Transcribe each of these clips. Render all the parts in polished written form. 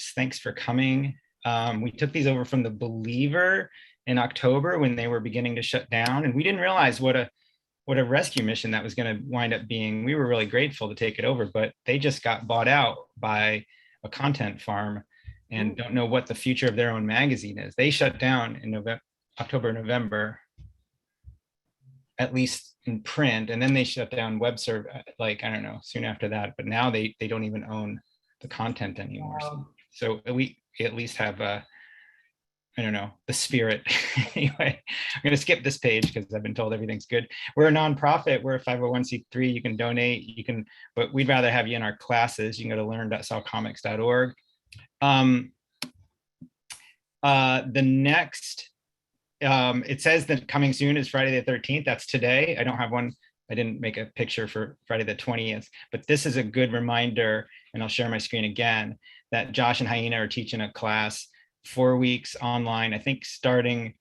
workshops. Thanks for coming. We took these over from The Believer in October when they were beginning to shut down, and we didn't realize what a rescue mission that was going to wind up being. We were really grateful to take it over, but they just got bought out by a content farm and don't know what the future of their own magazine is. They shut down in October, November, at least in print, and then they shut down web serve, like, I don't know, soon after that. But now they don't even own the content anymore. Wow. So we at least have I don't know, the spirit. Anyway, I'm going to skip this page because I've been told everything's good. We're a nonprofit. We're a 501c3. You can donate. You can, but we'd rather have you in our classes. You can go to learn.solcomics.org. The next, it says that coming soon is Friday the 13th. That's today. I don't have one. I didn't make a picture for Friday the 20th, but this is a good reminder, and I'll share my screen again, that Josh and Hyena are teaching a class 4 weeks online, I think starting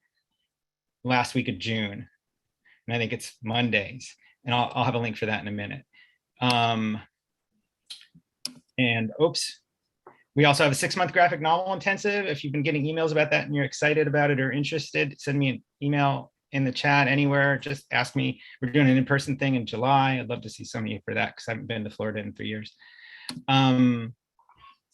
last week of June. And I think it's Mondays. And I'll have a link for that in a minute. And oops, we also have a 6-month graphic novel intensive. If you've been getting emails about that and you're excited about it or interested, send me an email in the chat anywhere. Just ask me. We're doing an in-person thing in July. I'd love to see some of you for that because I haven't been to Florida in 3 years.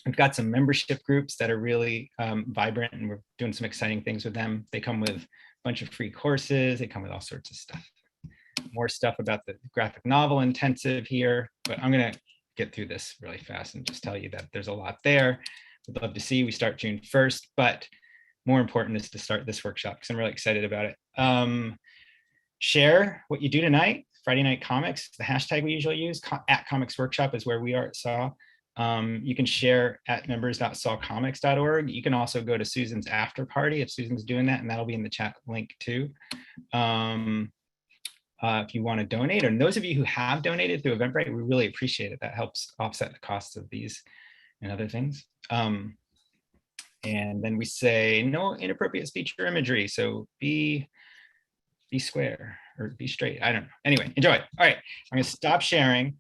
We've got some membership groups that are really vibrant, and we're doing some exciting things with them. They come with a bunch of free courses. They come with all sorts of stuff. More stuff about the graphic novel intensive here, but I'm gonna get through this really fast and just tell you that there's a lot there. We'd love to see. We start June 1st, but more important is to start this workshop because I'm really excited about it. Share what you do tonight. Friday Night Comics, the hashtag we usually use, at Comics Workshop is where we are at SAW. You can share at members.solcomics.org. You can also go to Susan's after party if Susan's doing that, and that'll be in the chat link too. If you want to donate, and those of you who have donated through Eventbrite, we really appreciate it. That helps offset the costs of these and other things. And then we say no inappropriate speech or imagery. So be square or be straight. I don't know. Anyway, enjoy. All right, I'm gonna stop sharing.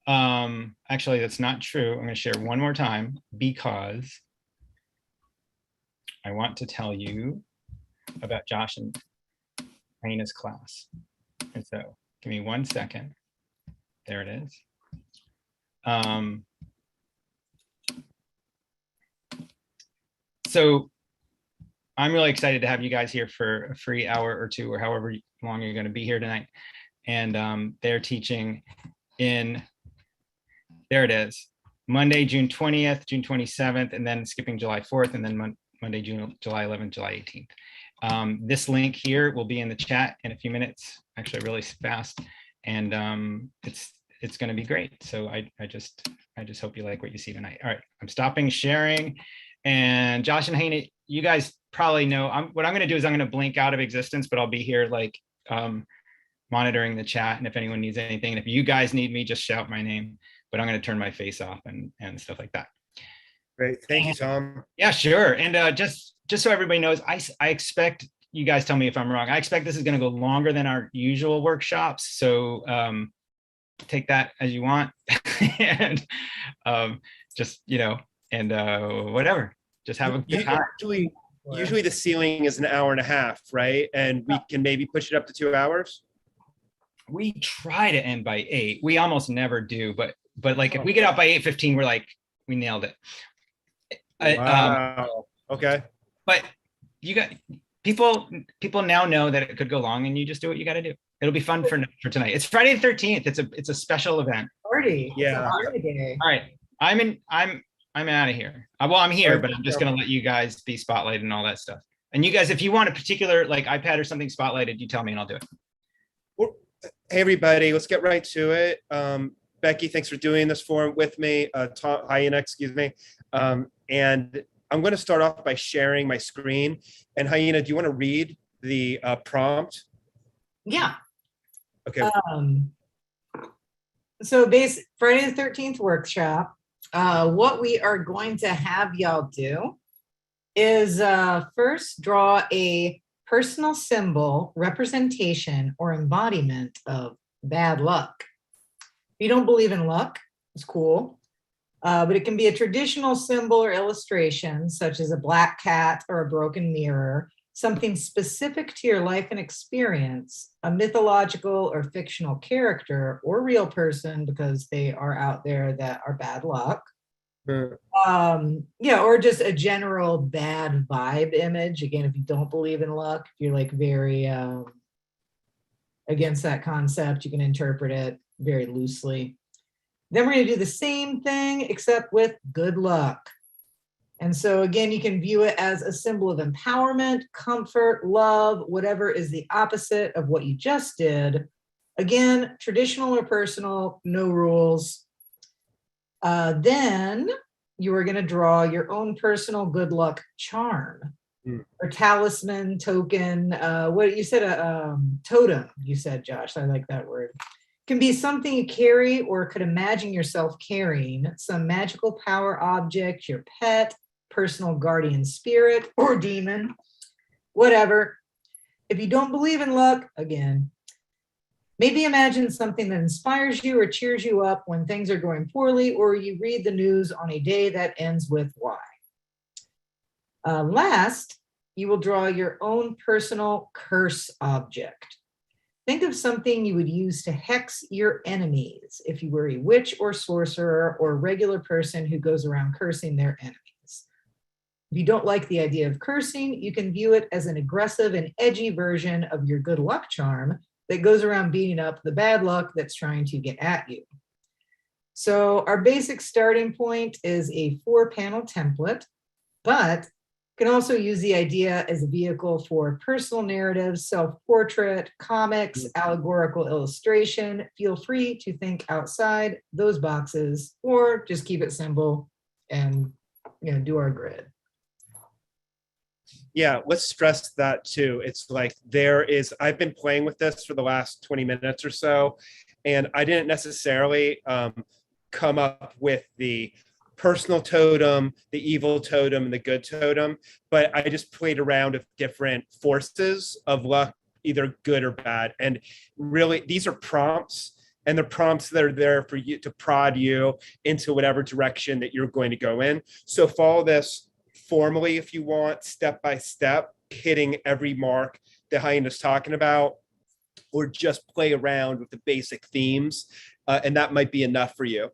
Actually, that's not true. I'm going to share one more time because I want to tell you about Josh and Hyena's class. And so give me 1 second. There it is. So I'm really excited to have you guys here for a free hour or two, or however long you're going to be here tonight. And they're teaching in, there it is, Monday, June 20th, June 27th, and then skipping July 4th, and then Monday, July 11th, July 18th. This link here will be in the chat in a few minutes, actually really fast, and it's going to be great. So I just hope you like what you see tonight. All right, I'm stopping sharing, and Josh and Hyena, you guys probably know, what I'm going to do is I'm going to blink out of existence, but I'll be here like monitoring the chat, and if anyone needs anything, and if you guys need me, just shout my name. But I'm going to turn my face off and stuff like that. Great, thank you, Tom. Yeah, sure. And just so everybody knows, I expect, you guys tell me if I'm wrong, I expect this is going to go longer than our usual workshops. So take that as you want, and just, you know, and whatever, just have a good time. Usually the ceiling is an hour and a half, right? And we can maybe push it up to 2 hours. We try to end by 8. We almost never do, but like if we get out by 8:15, we're like, we nailed it. Wow. Okay. But you got people now know that it could go long, and you just do what you got to do. It'll be fun for tonight. It's Friday the 13th. It's a special event. Party. Yeah. All right. I'm out of here. Well, I'm here, but I'm just gonna let you guys be spotlighted and all that stuff. And you guys, if you want a particular like iPad or something spotlighted, you tell me and I'll do it. Hey everybody, let's get right to it. Becky, thanks for doing this forum with me. Hyena, excuse me. And I'm going to start off by sharing my screen. And Hyena, do you want to read the prompt? Yeah. Okay. So Friday the 13th workshop, what we are going to have y'all do is first draw a personal symbol, representation, or embodiment of bad luck. If you don't believe in luck, it's cool. But it can be a traditional symbol or illustration, such as a black cat or a broken mirror, something specific to your life and experience, a mythological or fictional character or real person, because they are out there that are bad luck. Yeah, or just a general bad vibe image. Again, if you don't believe in luck, if you're like very against that concept, you can interpret it very loosely. Then we're going to do the same thing, except with good luck. And so again, you can view it as a symbol of empowerment, comfort, love, whatever is the opposite of what you just did. Again, traditional or personal, no rules. Then you are going to draw your own personal good luck charm or talisman, token. What you said, a totem, you said, Josh. I like that word. Can be something you carry or could imagine yourself carrying, some magical power object, your pet, personal guardian spirit or demon, whatever. If you don't believe in luck, again, maybe imagine something that inspires you or cheers you up when things are going poorly, or you read the news on a day that ends with Y. Last, you will draw your own personal curse object. Think of something you would use to hex your enemies if you were a witch or sorcerer or a regular person who goes around cursing their enemies. If you don't like the idea of cursing, you can view it as an aggressive and edgy version of your good luck charm that goes around beating up the bad luck that's trying to get at you. So our basic starting point is a 4-panel template, but can also use the idea as a vehicle for personal narratives, self-portrait, comics, allegorical illustration. Feel free to think outside those boxes, or just keep it simple and do our grid. Yeah, let's stress that too. It's like I've been playing with this for the last 20 minutes or so, and I didn't necessarily come up with the personal totem, the evil totem, and the good totem, but I just played around with different forces of luck, either good or bad. And really, these are prompts, and the prompts that are there for you to prod you into whatever direction that you're going to go in. So follow this formally if you want, step by step, hitting every mark that Hyena's talking about, or just play around with the basic themes, and that might be enough for you.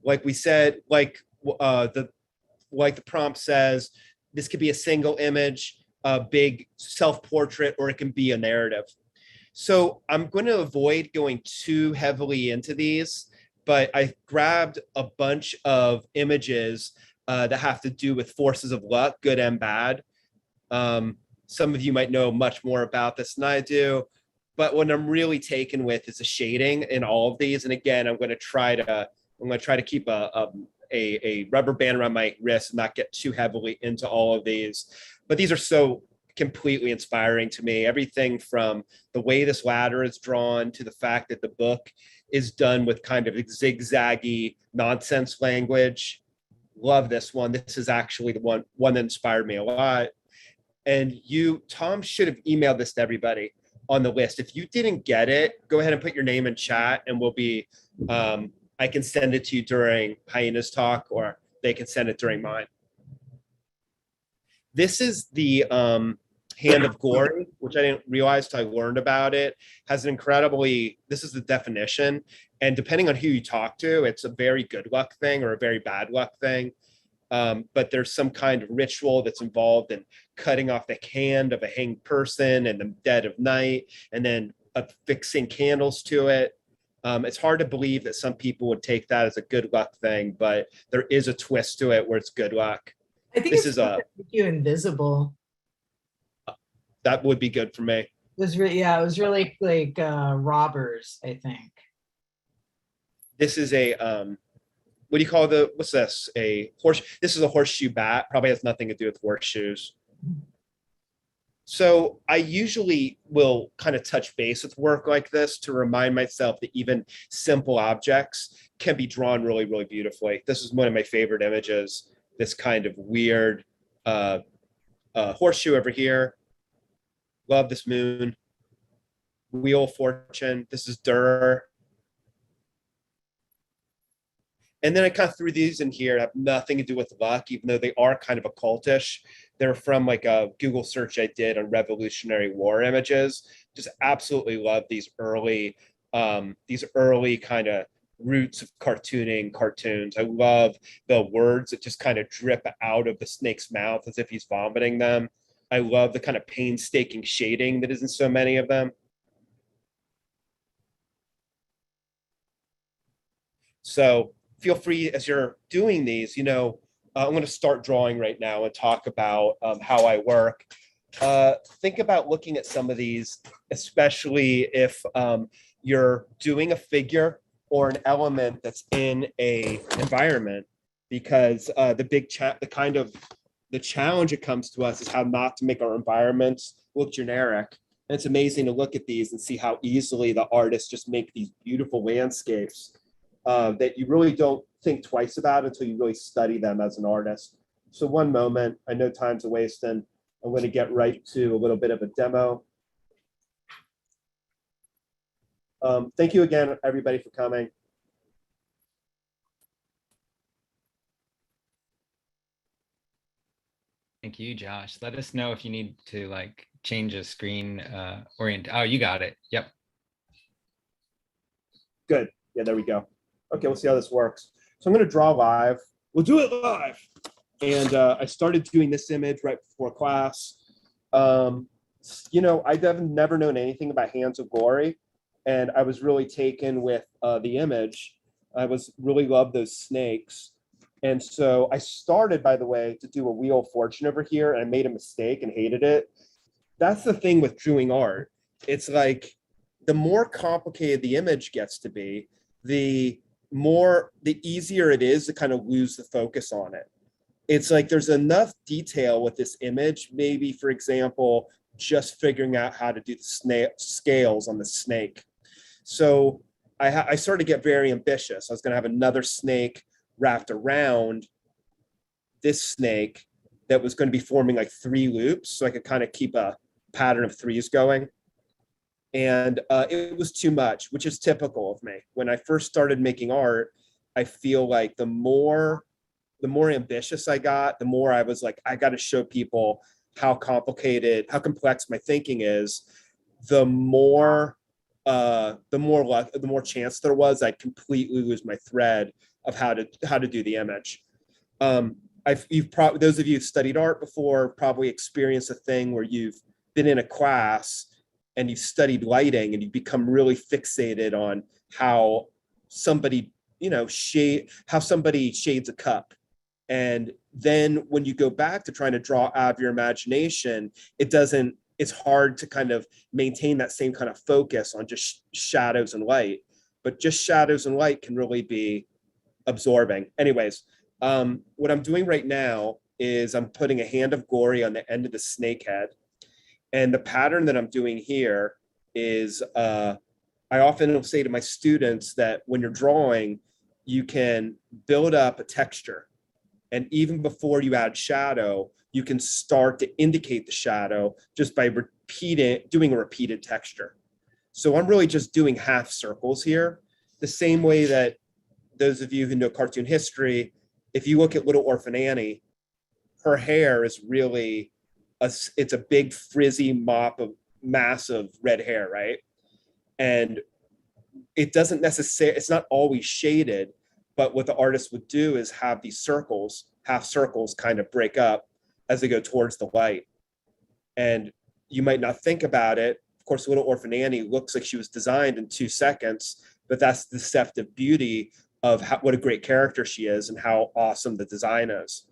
Like we said, like the prompt says, this could be a single image, a big self-portrait, or it can be a narrative. So I'm going to avoid going too heavily into these, but I grabbed a bunch of images that have to do with forces of luck, good and bad. Some of you might know much more about this than I do, but what I'm really taken with is the shading in all of these. And again, I'm going to try to keep a rubber band around my wrist and not get too heavily into all of these. But these are so completely inspiring to me. Everything from the way this ladder is drawn to the fact that the book is done with kind of zigzaggy nonsense language. Love this one. This is actually the one that inspired me a lot. And Tom, should have emailed this to everybody on the list. If you didn't get it, go ahead and put your name in chat, and we'll be I can send it to you during Hyena's talk, or they can send it during mine. This is the Hand of Glory, which I didn't realize till I learned about it. Has an this is the definition. And depending on who you talk to, it's a very good luck thing or a very bad luck thing. But there's some kind of ritual that's involved in cutting off the hand of a hanged person in the dead of night, and then affixing candles to it. It's hard to believe that some people would take that as a good luck thing, but there is a twist to it where it's good luck. I think this is you invisible. That would be good for me. It was really, yeah, it was really like robbers, I think. This is a what do you call what's this? This is a horseshoe bat. Probably has nothing to do with horseshoes. So I usually will kind of touch base with work like this to remind myself that even simple objects can be drawn really, really beautifully. This is one of my favorite images, this kind of weird horseshoe over here. Love this moon. Wheel of Fortune. This is Durer. And then I kind of threw these in here, have nothing to do with luck, even though they are kind of occultish. They're from like a Google search I did on Revolutionary War images. Just absolutely love these early kind of roots of cartooning cartoons. I love the words that just kind of drip out of the snake's mouth as if he's vomiting them. I love the kind of painstaking shading that is in so many of them. So feel free as you're doing these, I'm going to start drawing right now and talk about how I work. Think about looking at some of these, especially if you're doing a figure or an element that's in a environment, because the challenge that comes to us is how not to make our environments look generic. And it's amazing to look at these and see how easily the artists just make these beautiful landscapes that you really don't think twice about until you really study them as an artist. So one moment, I know time's a waste, and I'm going to get right to a little bit of a demo. Thank you again, everybody, for coming. Thank you, Josh. Let us know if you need to like change a screen orient. Oh, you got it. Yep. Good. Yeah, there we go. Okay, we'll see how this works. So I'm going to draw live. We'll do it live. And I started doing this image right before class. I've never known anything about Hands of Glory, and I was really taken with the image. I really loved those snakes. And so I started, by the way, to do a Wheel of Fortune over here, and I made a mistake and hated it. That's the thing with doing art. It's like the more complicated the image gets to be, the easier it is to kind of lose the focus on it. It's like there's enough detail with this image, maybe, for example, just figuring out how to do the scales on the snake. So I started to get very ambitious. I was going to have another snake wrapped around this snake that was going to be forming like 3 loops, so I could kind of keep a pattern of 3s going. And it was too much, which is typical of me. When I first started making art, I feel like the more ambitious I got, the more I was like, I got to show people how complex my thinking is. The more chance there was I'd completely lose my thread of how to do the image. Those of you who've studied art before probably experienced a thing where you've been in a class and you've studied lighting and you become really fixated on how somebody shades a cup. And then when you go back to trying to draw out of your imagination, it's hard to kind of maintain that same kind of focus on just shadows and light. But just shadows and light can really be absorbing. Anyways, what I'm doing right now is I'm putting a Hand of Glory on the end of the snake head. And the pattern that I'm doing here is I often will say to my students that when you're drawing, you can build up a texture. And even before you add shadow, you can start to indicate the shadow just by doing a repeated texture. So I'm really just doing half circles here, the same way that those of you who know cartoon history, if you look at Little Orphan Annie, her hair is really it's a big frizzy mop of massive red hair, right? And it's not always shaded, but what the artist would do is have these half circles kind of break up as they go towards the light. And you might not think about it. Of course, Little Orphan Annie looks like she was designed in 2 seconds, but that's the deceptive beauty of what a great character she is and how awesome the design is.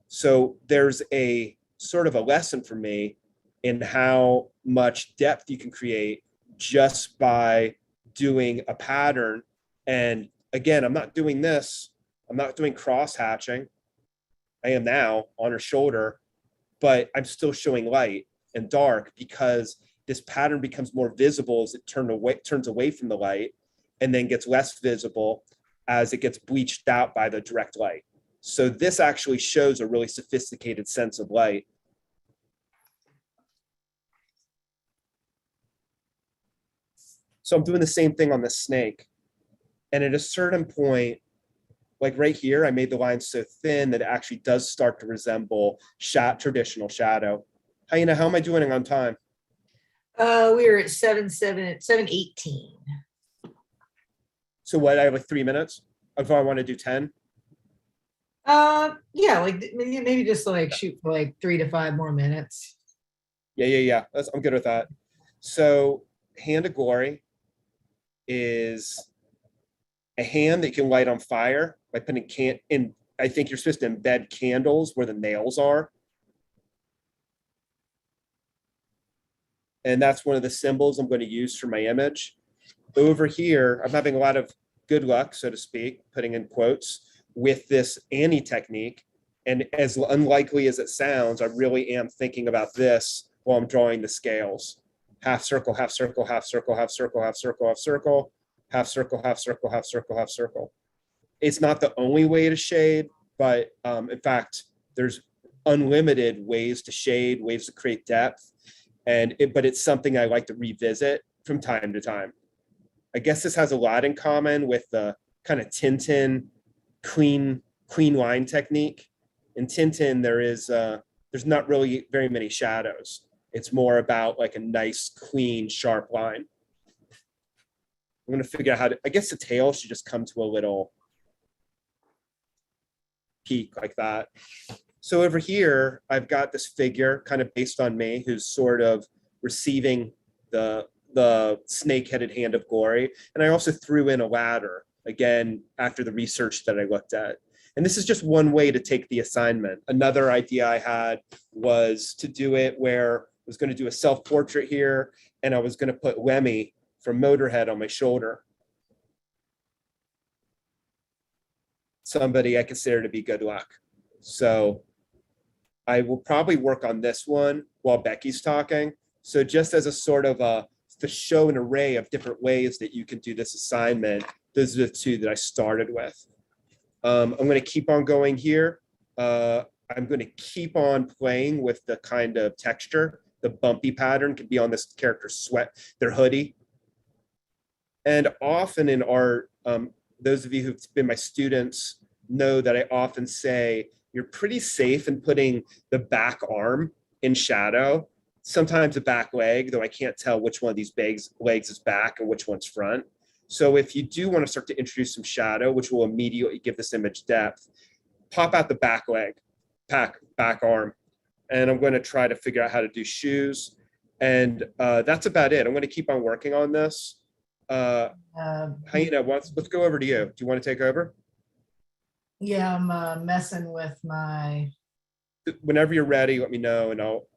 So there's a sort of a lesson for me in how much depth you can create just by doing a pattern. And again, I'm not doing cross hatching. I am now on her shoulder, but I'm still showing light and dark because this pattern becomes more visible as it turns away from the light, and then gets less visible as it gets bleached out by the direct light. So this actually shows a really sophisticated sense of light. So I'm doing the same thing on the snake. And at a certain point, like right here, I made the line so thin that it actually does start to resemble traditional shadow. Hyena, how am I doing on time? We were at 7:18. So what, I have like 3 minutes? If I want to do 10? Yeah, like maybe just like shoot for like 3 to 5 more minutes. Yeah. I'm good with that. So hand of glory is a hand that you can light on fire by putting I think you're supposed to embed candles where the nails are. And that's one of the symbols I'm going to use for my image. Over here, I'm having a lot of good luck, so to speak, putting in quotes, with this Annie technique. And as unlikely as it sounds, I really am thinking about this while I'm drawing the scales. Half circle, half circle, half circle, half circle, half circle, half circle, half circle, half circle, half circle, half circle. It's not the only way to shade, but in fact, there's unlimited ways to shade, ways to create depth. But it's something I like to revisit from time to time. I guess this has a lot in common with the kind of Tintin clean line technique. In Tintin, there's not really very many shadows. It's more about like a nice, clean, sharp line. I'm going to figure out how to, I guess the tail should just come to a little peak like that. So over here, I've got this figure kind of based on me who's sort of receiving the snake-headed hand of glory. And I also threw in a ladder, again, after the research that I looked at. And this is just one way to take the assignment. Another idea I had was to do it where I was going to do a self-portrait here, and I was going to put Lemmy from Motorhead on my shoulder. Somebody I consider to be good luck. So I will probably work on this one while Becky's talking. So just as a sort of to show an array of different ways that you can do this assignment, those are the two that I started with. I'm going to keep on going here. I'm going to keep on playing with the kind of texture. The bumpy pattern can be on this character's their hoodie. And often in art, those of you who've been my students know that I often say, you're pretty safe in putting the back arm in shadow, sometimes the back leg, though I can't tell which one of these legs is back and which one's front. So if you do want to start to introduce some shadow, which will immediately give this image depth, pop out the back leg, back arm. And I'm going to try to figure out how to do shoes. And that's about it. I'm going to keep on working on this. Hyena, let's go over to you. Do you want to take over? Yeah, I'm messing with my. Whenever you're ready, let me know, and I'll.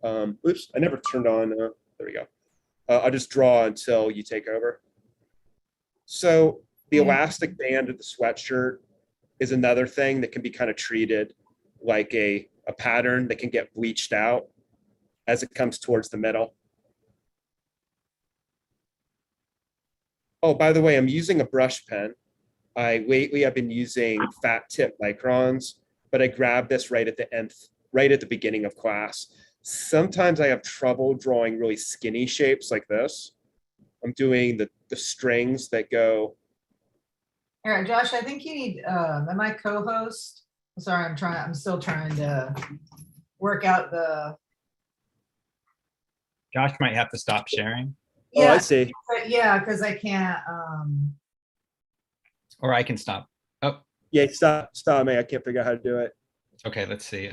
Oops, I never turned on. There we go. I'll just draw until you take over. So the elastic band of the sweatshirt is another thing that can be kind of treated like a pattern that can get bleached out as it comes towards the middle. Oh, by the way, I'm using a brush pen. Lately I've been using fat tip microns, but I grabbed this right at the beginning of class. Sometimes I have trouble drawing really skinny shapes like this. I'm doing the strings that go. All right, Josh, I think you need, am I co-host? Sorry, I'm still trying to work out the. Josh might have to stop sharing. Yeah, oh, I see. Yeah, because I can't. Or I can stop. Oh. Yeah, stop me. I can't figure out how to do it. Okay, let's see.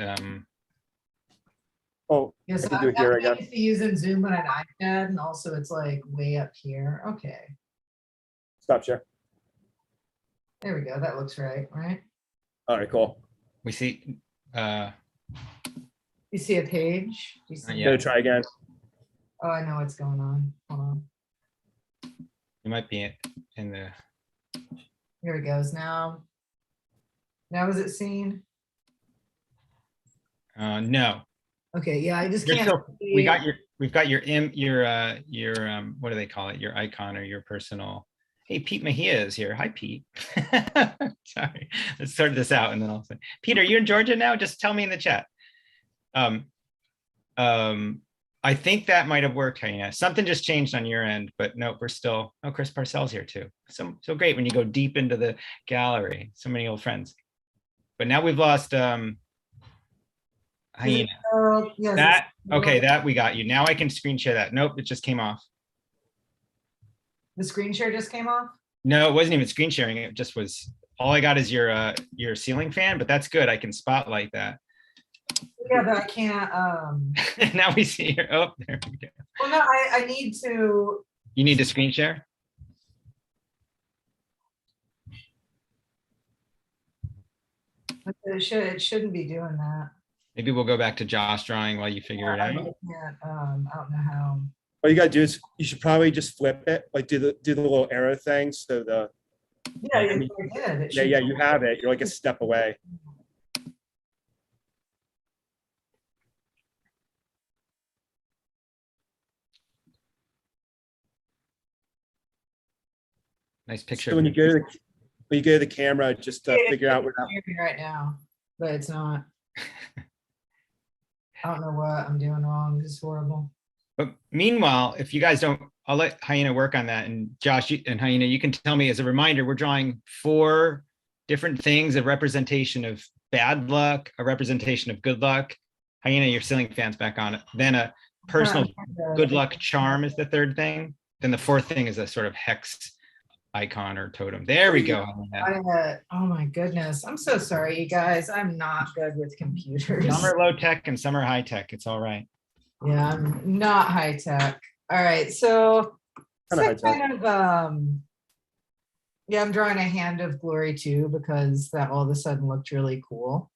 Oh, yes, I can do it here again. I'm using Zoom on an iPad, and also it's like way up here. Okay. Stop share. There we go. That looks right, right? All right, cool. We see. You see a page? I'm gonna try again. Oh, I know what's going on. Hold on. You might be in the. Here it goes. Now is it seen? No. Okay, yeah, I just can't. We've got your what do they call it? Your icon or your personal. Hey, Pete Mejia is here. Hi, Pete. Sorry, let's sort this out and then I'll say, Peter, you're in Georgia now? Just tell me in the chat. I think that might have worked, Hyena. Something just changed on your end, but nope, we're still, oh, Chris Parcells here too. So great when you go deep into the gallery, so many old friends. But now we've lost Hyena. Yes. That, okay, that we got you. Now I can screen share that. Nope, it just came off. The screen share just came off? No, it wasn't even screen sharing. It just was, all I got is your ceiling fan, but that's good. I can spotlight that. Yeah, but I can't, Now we see here. Oh, there we go. well, no, I need to, You need to screen share? it shouldn't be doing that. Maybe we'll go back to Josh drawing while you figure it I out. can't, I don't know how. What you gotta do is you should probably just flip it, like do the little arrow thing. So the Yeah, I mean, I did. It yeah, should- yeah, you have it. You're like a step away. Nice picture. So of when you go to the camera, just figure out where that. Hear me right now, but it's not. I don't know what I'm doing wrong. This is horrible. But meanwhile, if you guys don't, I'll let Hyena work on that. And Josh and Hyena, you can tell me as a reminder, we're drawing 4 different things, a representation of bad luck, a representation of good luck. Hyena, your ceiling fan's back on it. Then a personal good luck charm is the 3rd thing. Then the 4th thing is a sort of hex icon or totem. There we go. Oh my goodness. I'm so sorry, you guys. I'm not good with computers. Some are low tech and some are high tech. It's all right. Yeah, I'm not high tech. All right, so Kinda it's kind of yeah, I'm drawing a hand of glory too because that all of a sudden looked really cool.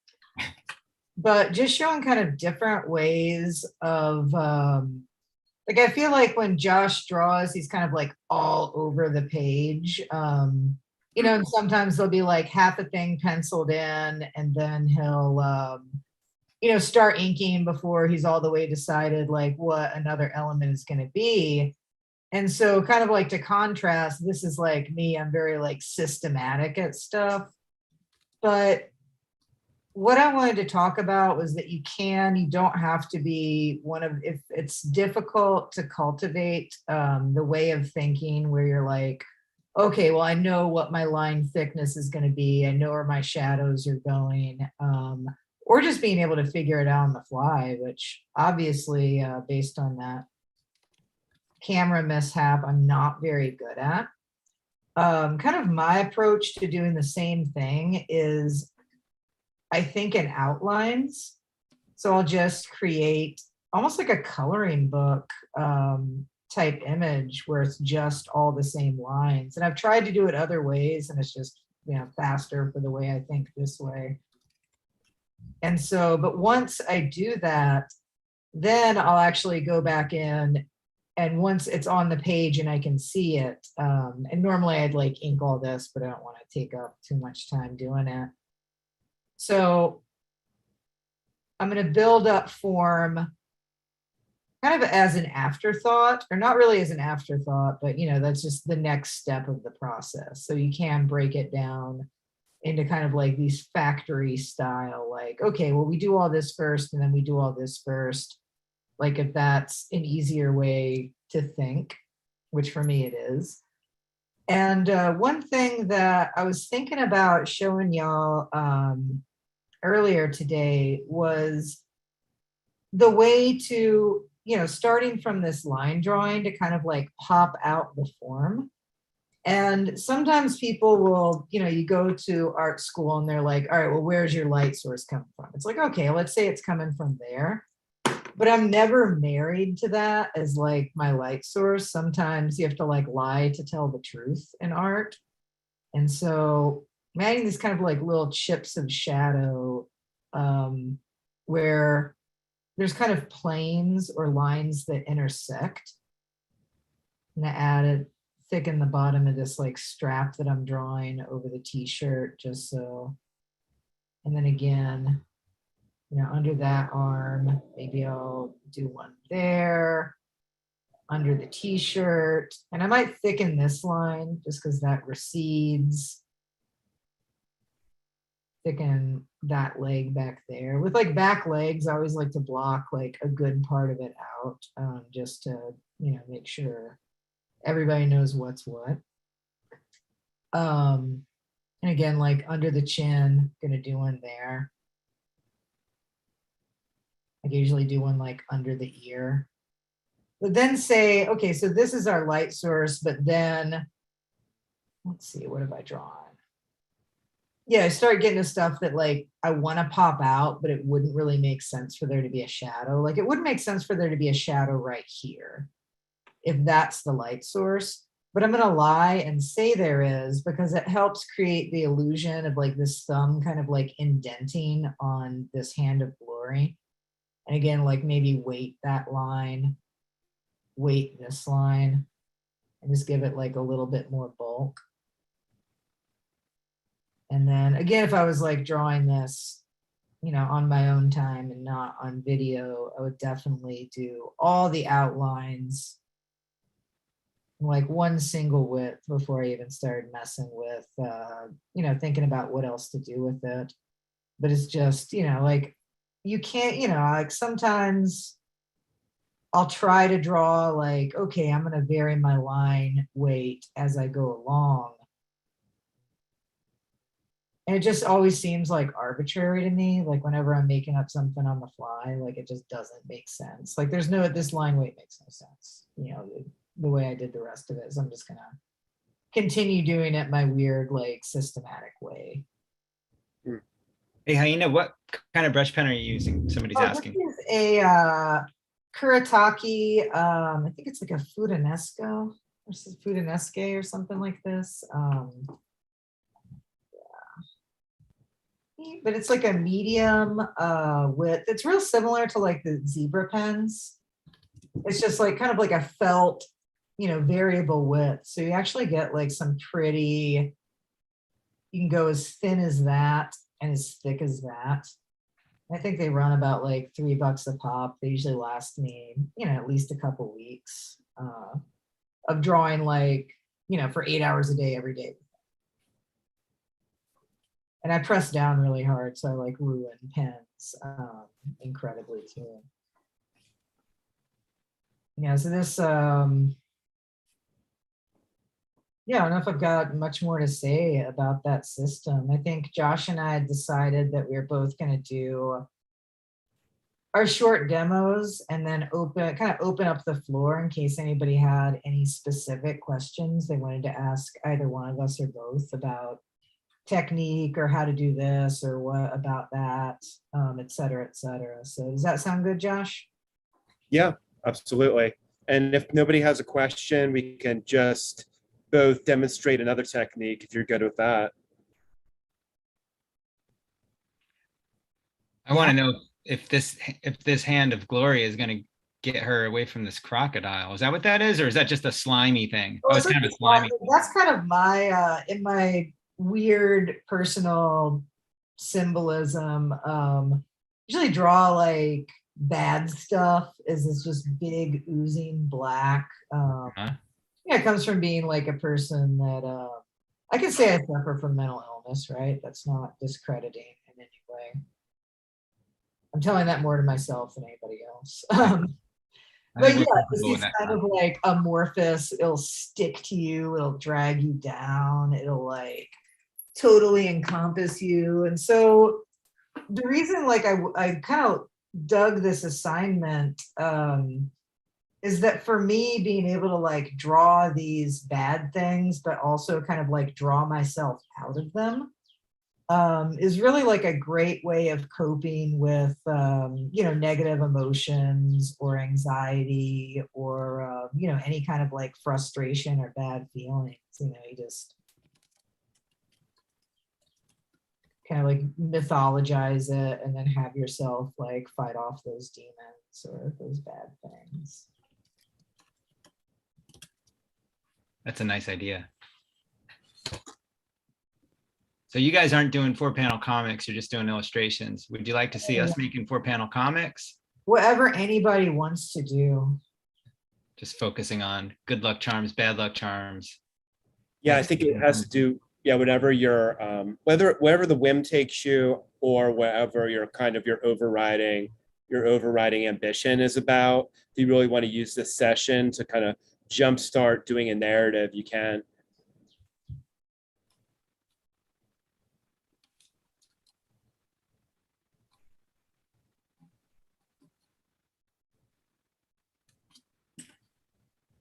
But just showing kind of different ways of like I feel like when Josh draws, he's kind of like all over the page. You know, and sometimes there'll be like half a thing penciled in, and then he'll you know, start inking before he's all the way decided like what another element is going to be. And so kind of like to contrast, this is like me, I'm very like systematic at stuff. But what I wanted to talk about was that you don't have to be one of, if it's difficult to cultivate the way of thinking where you're like, okay, well, I know what my line thickness is going to be. I know where my shadows are going. Or just being able to figure it out on the fly, which obviously based on that camera mishap, I'm not very good at. Kind of my approach to doing the same thing is I think in outlines. So I'll just create almost like a coloring book type image where it's just all the same lines. And I've tried to do it other ways and it's just, you know, faster for the way I think this way. And so, but once I do that, then I'll actually go back in and once it's on the page and I can see it, and normally I'd like ink all this, but I don't want to take up too much time doing it. So I'm going to build up form kind of as an afterthought, or not really as an afterthought, but you know, that's just the next step of the process. So you can break it down into kind of like these factory style, like, okay, well, we do all this first and then we do all this first. Like if that's an easier way to think, which for me it is. And one thing that I was thinking about showing y'all earlier today was the way to, you know, starting from this line drawing to kind of like pop out the form. And sometimes people will, you know, you go to art school and they're like, all right, well, where's your light source coming from? It's like, okay, let's say it's coming from there. But I'm never married to that as like my light source. Sometimes you have to like lie to tell the truth in art. And so I'm adding these kind of like little chips of shadow where there's kind of planes or lines that intersect. I'm gonna add it, thicken the bottom of this like strap that I'm drawing over the t-shirt just so. And then again, you know, under that arm, maybe I'll do one there, under the t-shirt. And I might thicken this line just because that recedes. thicken that leg back there. With like back legs, I always like to block like a good part of it out, just to, make sure everybody knows what's what. And again, like under the chin, gonna do one there. I usually do one like under the ear. But then say, okay, so this is our light source, but then, let's see, what have I drawn? Yeah, I start getting to stuff that like I want to pop out, but it wouldn't really make sense for there to be a shadow. Like it wouldn't make sense for there to be a shadow right here if that's the light source. But I'm going to lie and say there is, because it helps create the illusion of like this thumb kind of like indenting on this hand of glory. And again, like maybe weight that line, weight this line, and just give it like a little bit more bulk. And then again, if I was like drawing this, on my own time and not on video, I would definitely do all the outlines like one single width before I even started messing with, thinking about what else to do with it. But it's just, like you can't, like sometimes I'll try to draw like, okay, I'm going to vary my line weight as I go along. And it just always seems like arbitrary to me. Like whenever I'm making up something on the fly, like it just doesn't make sense. Like there's this line weight makes no sense. The way I did the rest of it is I'm just gonna continue doing it my weird, like systematic way. Hey, Hyena, what kind of brush pen are you using? Somebody's asking. This is a Kuretake, I think it's like a Fudanesco versus Fudanesque or something like this. But it's like a medium width. It's real similar to like the zebra pens. It's just like kind of like a felt, variable width. So you actually get like some pretty, you can go as thin as that and as thick as that. I think they run about like $3 a pop. They usually last me, at least a couple weeks of drawing like, for 8 hours a day, every day. And I press down really hard, so I like ruin pens incredibly too. Yeah, so this, yeah, I don't know if I've got much more to say about that system. I think Josh and I had decided that we were both going to do our short demos and then kind of open up the floor in case anybody had any specific questions they wanted to ask either one of us or both about technique or how to do this or what about that, et cetera, et cetera. So does that sound good, Josh? Yeah, absolutely. And if nobody has a question, we can just both demonstrate another technique if you're good with that. I want to know if this hand of glory is going to get her away from this crocodile. Is that what that is? Or is that just a slimy thing? Well, oh, it's kind of a slimy. That's kind of my, in my weird personal symbolism, usually draw like bad stuff is this just big oozing black. Yeah, it comes from being like a person that I can say I suffer from mental illness, right? That's not discrediting in any way. I'm telling that more to myself than anybody else. But yeah, it's kind of like amorphous. It'll stick to you. It'll drag you down. It'll like totally encompass you. And so the reason like I kind of dug this assignment is that for me being able to like draw these bad things, but also kind of like draw myself out of them is really like a great way of coping with, negative emotions or anxiety or, any kind of like frustration or bad feelings. You just kind of like mythologize it and then have yourself like fight off those demons or those bad things. That's a nice idea. So you guys aren't doing 4-panel comics, you're just doing illustrations. Would you like to see us making 4-panel comics? Whatever anybody wants to do. Just focusing on good luck charms, bad luck charms. Yeah, I think it has to do, yeah, whatever your wherever the whim takes you, or whatever your kind of your overriding ambition is about. If you really want to use this session to kind of jumpstart doing a narrative, you can.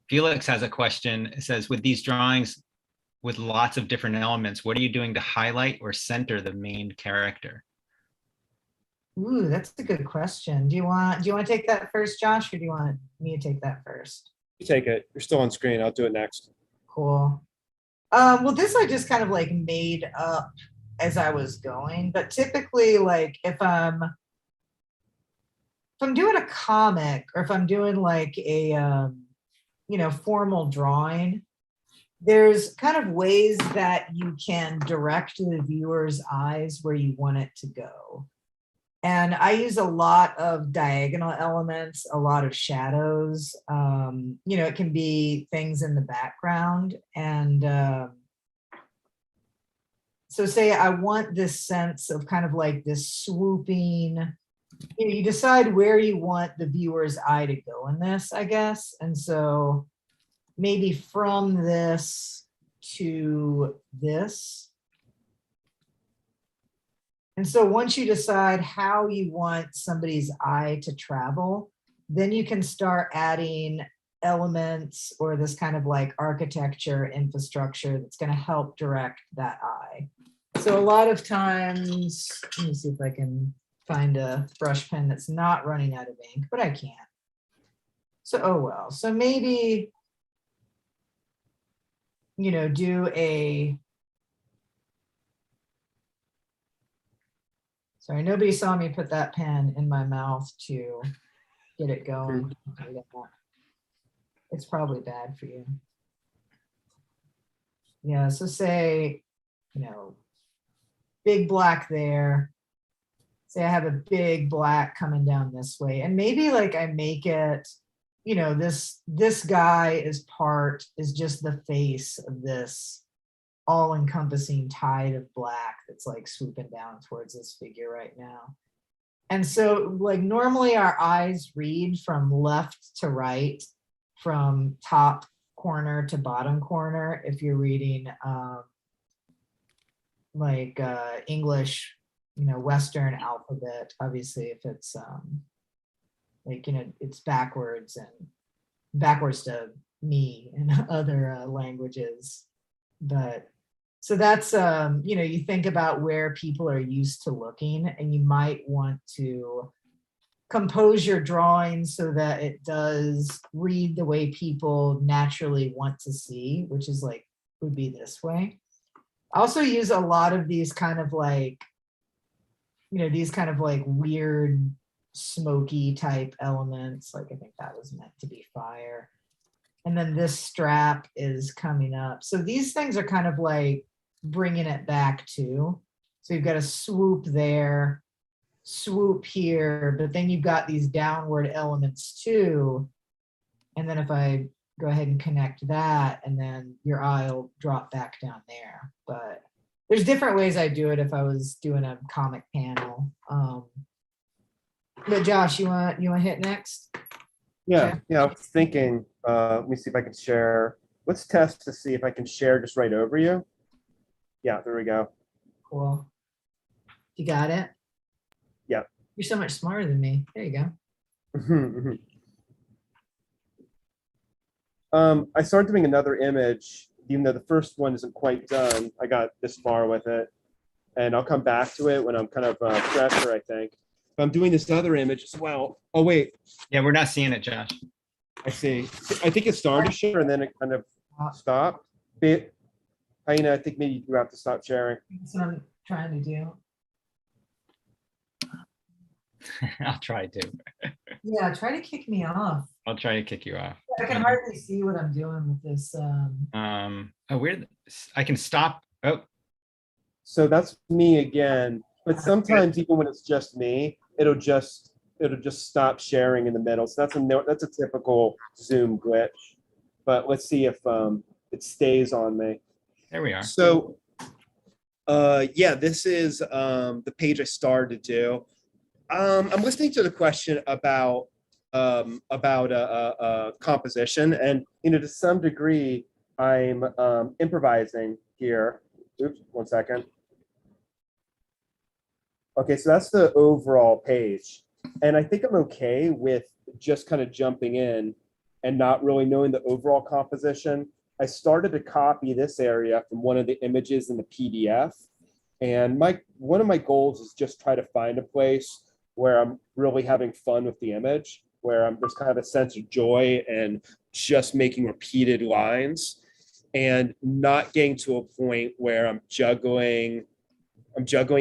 Felix has a question. It says, with these drawings with lots of different elements, what are you doing to highlight or center the main character? Ooh, that's a good question. Do you want to take that first, Josh, or do you want me to take that first? You take it. You're still on screen. I'll do it next. Cool. Well, this I just kind of like made up as I was going, but typically, like if I'm doing a comic, or if I'm doing like a formal drawing, there's kind of ways that you can direct the viewer's eyes where you want it to go. And I use a lot of diagonal elements, a lot of shadows. It can be things in the background. And so say I want this sense of kind of like this swooping, you decide where you want the viewer's eye to go in this, I guess. And so maybe from this to this. And so once you decide how you want somebody's eye to travel, then you can start adding elements or this kind of like architecture infrastructure that's going to help direct that eye. So a lot of times, let me see if I can find a brush pen that's not running out of ink, but I can't. So, oh well. So maybe, do a, sorry, nobody saw me put that pen in my mouth to get it going. It's probably bad for you. Yeah, so say, big black there. Say I have a big black coming down this way. And maybe like I make it, this guy is just the face of this all-encompassing tide of black that's like swooping down towards this figure right now. And so like normally our eyes read from left to right, from top corner to bottom corner if you're reading English, Western alphabet. Obviously if it's it's backwards to me in other languages. But so that's, you think about where people are used to looking, and you might want to compose your drawing so that it does read the way people naturally want to see, which is would be this way. I also use a lot of these kind of weird smoky type elements. Like I think that was meant to be fire. And then this strap is coming up. So these things are kind of like bringing it back too. So you've got a swoop there, swoop here, but then you've got these downward elements too. And then if I go ahead and connect that, and then your eye will drop back down there. But there's different ways I do it if I was doing a comic panel. But Josh, you want to hit next? Yeah, I was thinking, let me see if I can share. Let's test to see if I can share just right over you. Yeah, there we go. Cool. You got it? Yeah. You're so much smarter than me. There you go. I started doing another image, even though the first one isn't quite done. I got this far with it, and I'll come back to it when I'm kind of fresher, I think. But I'm doing this other image as well. Oh, wait. Yeah, we're not seeing it, Josh. I see. I think it started to share, and then it kind of stopped. Hyena, I think maybe you have to stop sharing. That's what I'm trying to do. I'll try to. Yeah, try to kick me off. I'll try to kick you off. I can hardly see what I'm doing with this. Oh, weird. I can stop. Oh, So that's me again. But sometimes even when it's just me, it'll just stop sharing in the middle. So that's a typical Zoom glitch. But let's see if it stays on me. there we are. So Yeah, this is the page I started to do. I'm listening to the question about composition, and to some degree, I'm improvising here. Oops, 1 second. Okay, so that's the overall page, and I think I'm okay with just kind of jumping in and not really knowing the overall composition. I started to copy this area from one of the images in the PDF, and one of my goals is just try to find a place where I'm really having fun with the image, where I'm just kind of a sense of joy and just making repeated lines and not getting to a point where I'm juggling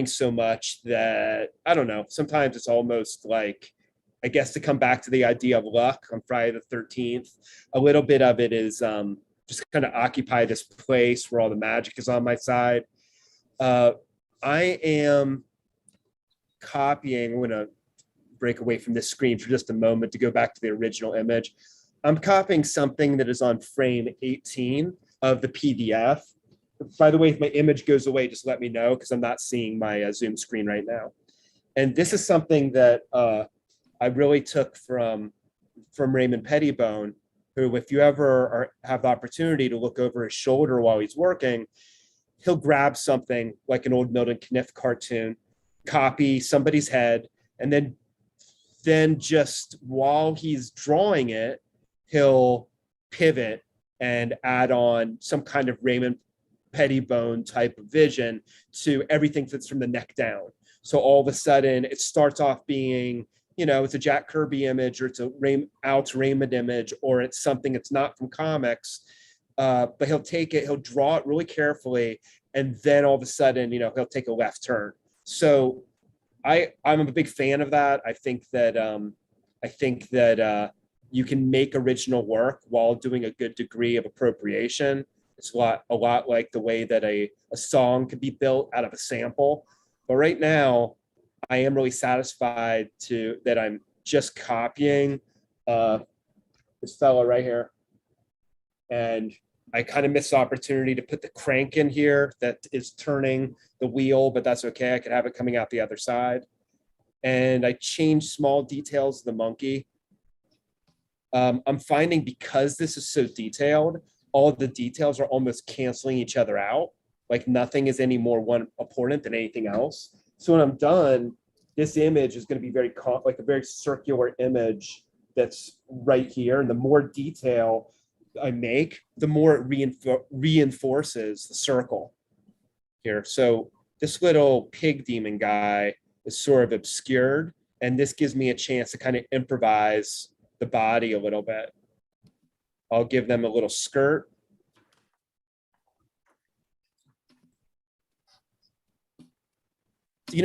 so much that I don't know. Sometimes it's almost like, I guess, to come back to the idea of luck on Friday the 13th, a little bit of it is just kind of occupy this place where all the magic is on my side. I am copying. I'm going to break away from this screen for just a moment to go back to the original image. I'm copying something that is on frame 18 of the PDF. By the way, if my image goes away, just let me know because I'm not seeing my Zoom screen right now. And this is something that I really took from Raymond Pettibone, who, if you ever have the opportunity to look over his shoulder while he's working, he'll grab something like an old Milton Caniff cartoon, copy somebody's head, and then just while he's drawing it, he'll pivot and add on some kind of Raymond Pettibone type of vision to everything that's from the neck down. So all of a sudden it starts off being, it's a Jack Kirby image, or it's a Alex Raymond image, or it's something that's not from comics. But he'll draw it really carefully, and then all of a sudden, he'll take a left turn. So I'm a big fan of that. I think that you can make original work while doing a good degree of appropriation. It's a lot like the way that a song could be built out of a sample. But right now, I am really satisfied that I'm just copying this fellow right here. And I kind of missed the opportunity to put the crank in here that is turning the wheel, but that's okay. I could have it coming out the other side. And I changed small details of the monkey. I'm finding, because this is so detailed, all of the details are almost canceling each other out. Like nothing is any more one important than anything else. So when I'm done, this image is going to be like a very circular image that's right here. And the more detail I make, the more it reinforces the circle here. So this little pig demon guy is sort of obscured, and this gives me a chance to kind of improvise the body a little bit. I'll give them a little skirt.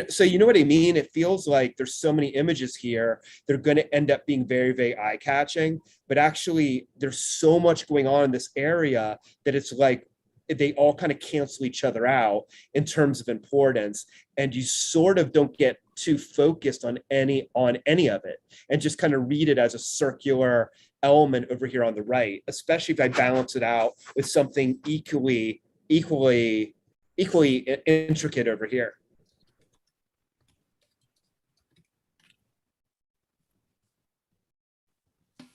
So you know what I mean? It feels like there's so many images here. They're going to end up being very, very eye-catching, but actually there's so much going on in this area that it's like they all kind of cancel each other out in terms of importance, and you sort of don't get too focused on any of it, and just kind of read it as a circular element over here on the right, especially if I balance it out with something equally intricate over here.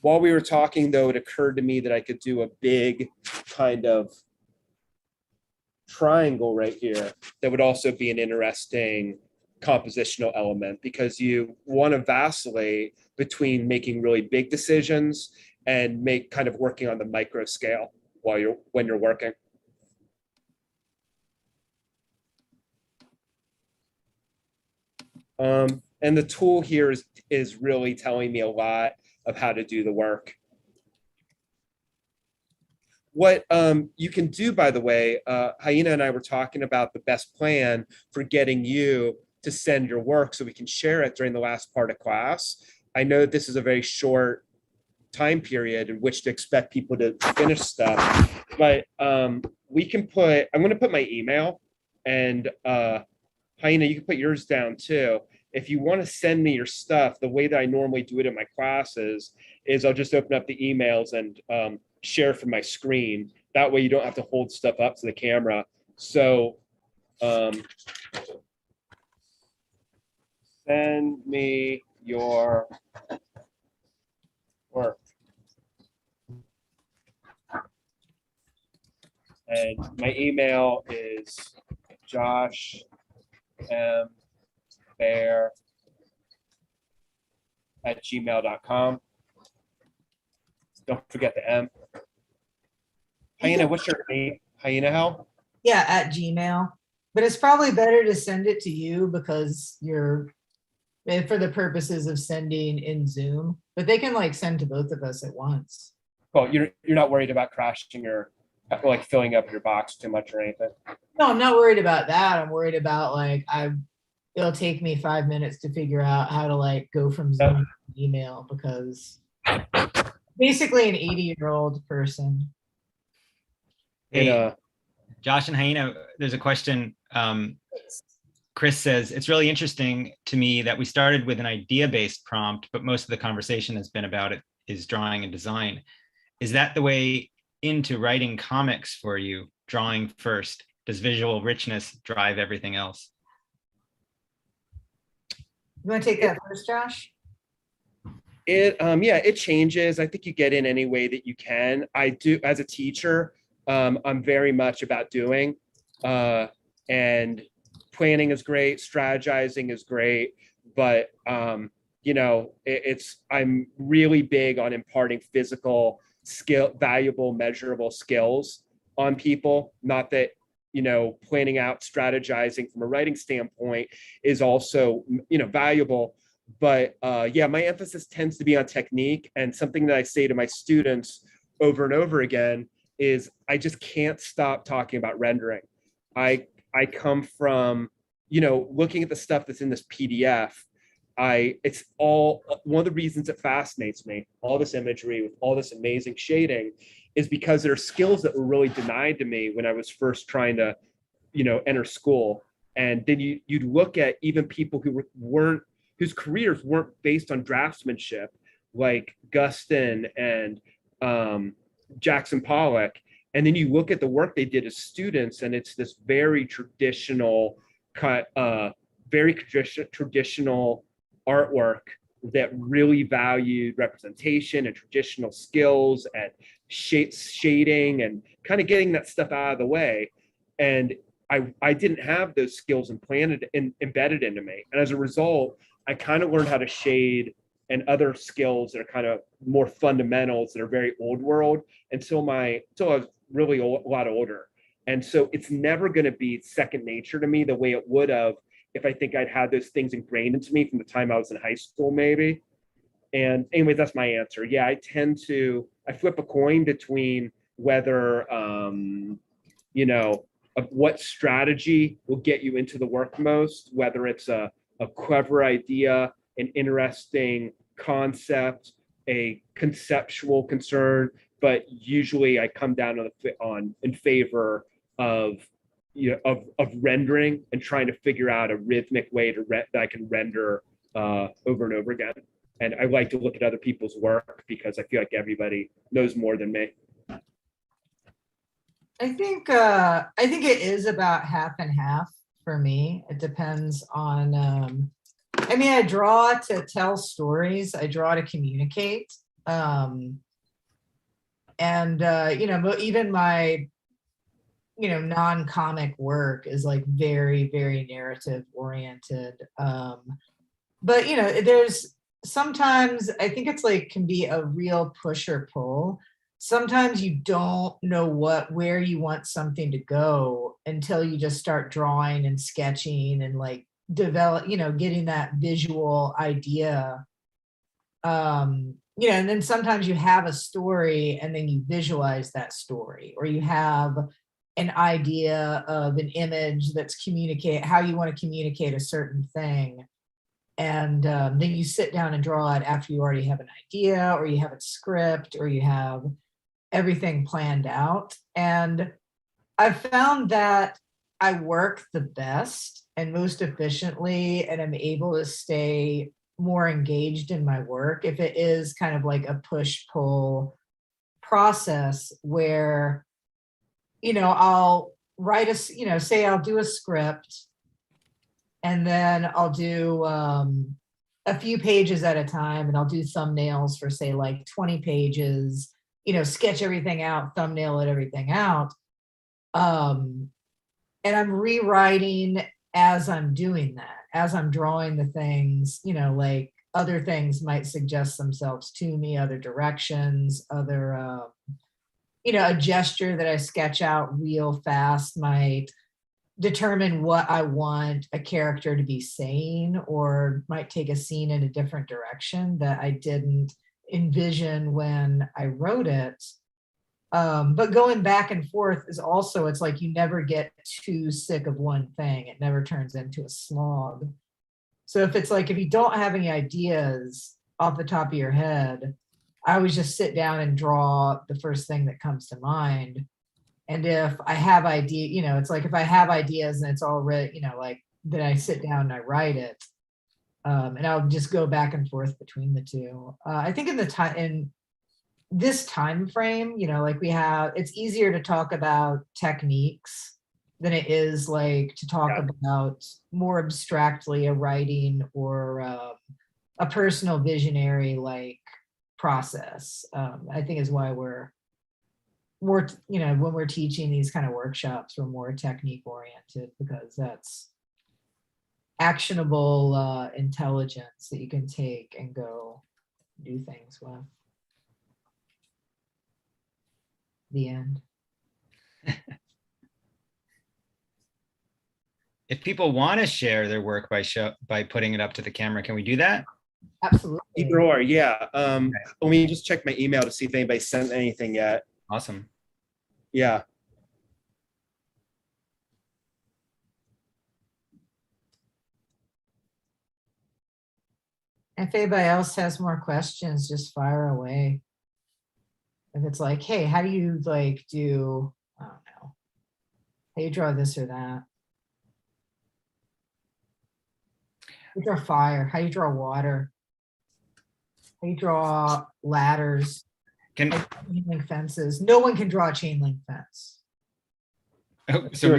While we were talking, though, it occurred to me that I could do a big kind of triangle right here that would also be an interesting compositional element, because you want to vacillate between making really big decisions and kind of working on the micro scale when you're working. And the tool here is really telling me a lot of how to do the work. What you can do, by the way, Hyena and I were talking about the best plan for getting you to send your work so we can share it during the last part of class. I know this is a very short time period in which to expect people to finish stuff, but I'm going to put my email, and Hyena, you can put yours down too. If you want to send me your stuff, the way that I normally do it in my classes is I'll just open up the emails and share from my screen. That way you don't have to hold stuff up to the camera. So Send me your work. And my email is joshmbear@gmail.com. Don't forget the M. Hyena, what's your name? Hyena how? Yeah, at Gmail. But it's probably better to send it to you because you're for the purposes of sending in Zoom. But they can like send to both of us at once. Well, you're not worried about crashing your, like filling up your box too much or anything. No, I'm not worried about that. I'm worried about like it'll take me 5 minutes to figure out how to like go from Zoom to email because basically an 80-year-old person. Hey, Josh and Hyena, there's a question. Chris says, it's really interesting to me that we started with an idea-based prompt, but most of the conversation has been about it is drawing and design. Is that the way into writing comics for you, drawing first? Does visual richness drive everything else? You want to take that first, Josh? Yeah, it changes. I think you get in any way that you can. I do, as a teacher, I'm very much about doing, and planning is great, strategizing is great, but you know, I'm really big on imparting physical skill, valuable, measurable skills on people. Not that, you know, planning out, strategizing from a writing standpoint is also, you know, valuable. But yeah, my emphasis tends to be on technique. And something that I say to my students over and over again is I just can't stop talking about rendering. I come from, you know, looking at the stuff that's in this PDF. It's all one of the reasons it fascinates me, all this imagery with all this amazing shading, is because there are skills that were really denied to me when I was first trying to, you know, enter school. And then you'd look at even people who whose careers weren't based on draftsmanship, like Guston and Jackson Pollock. And then you look at the work they did as students, and it's this very traditional traditional artwork that really valued representation and traditional skills and shading and kind of getting that stuff out of the way. And I didn't have those skills embedded into me. And as a result, I kind of learned how to shade and other skills that are kind of more fundamentals that are very old world until I was really a lot older. And so it's never going to be second nature to me the way it would have if I think I'd had those things ingrained into me from the time I was in high school, maybe. And anyway, that's my answer. Yeah, I flip a coin between whether, you know, what strategy will get you into the work most, whether it's a clever idea, an interesting concept, a conceptual concern, but usually I come down in favor of, you know, of rendering and trying to figure out a rhythmic way that I can render over and over again. And I like to look at other people's work because I feel like everybody knows more than me. I think it is about half and half for me. It depends on I mean, I draw to tell stories, I draw to communicate. And you know, even my, you know, non-comic work is like very, very narrative oriented. But you know, there's sometimes I think it's like can be a real push or pull. Sometimes you don't know where you want something to go until you just start drawing and sketching and like develop, you know, getting that visual idea. You know, and then sometimes you have a story and then you visualize that story, or you have an idea of an image that's how you want to communicate a certain thing. And then you sit down and draw it after you already have an idea, or you have a script, or you have everything planned out. And I've found that I work the best and most efficiently, and I'm able to stay more engaged in my work if it is kind of like a push-pull process where, you know, write say I'll do a script, and then I'll do a few pages at a time, and I'll do thumbnails for say like 20 pages, sketch everything out, thumbnail it, everything out. And I'm rewriting as I'm doing that, as I'm drawing the things, like other things might suggest themselves to me, other directions, other, a gesture that I sketch out real fast might determine what I want a character to be saying, or might take a scene in a different direction that I didn't envision when I wrote it. But going back and forth is also, it's like you never get too sick of one thing. It never turns into a slog. So if it's like, if you don't have any ideas off the top of your head, I always just sit down and draw the first thing that comes to mind. And if I have it's like if I have ideas and it's already, like then I sit down and I write it. And I'll just go back and forth between the two. I think in this time frame, like it's easier to talk about techniques than it is like to talk about more abstractly a writing or a personal visionary like process. I think is why we're more, when we're teaching these kind of workshops, we're more technique oriented, because that's actionable intelligence that you can take and go do things with. The end. If people want to share their work by putting it up to the camera, can we do that? Absolutely. Either or, yeah. Let me just check my email to see if anybody sent anything yet. Awesome. Yeah. If anybody else has more questions, just fire away. If it's like, hey, how do you like do, I don't know, how you draw this or that? How you draw fire? How you draw water? How you draw ladders? Chain link fences. No one can draw a chain link fence. Oh, so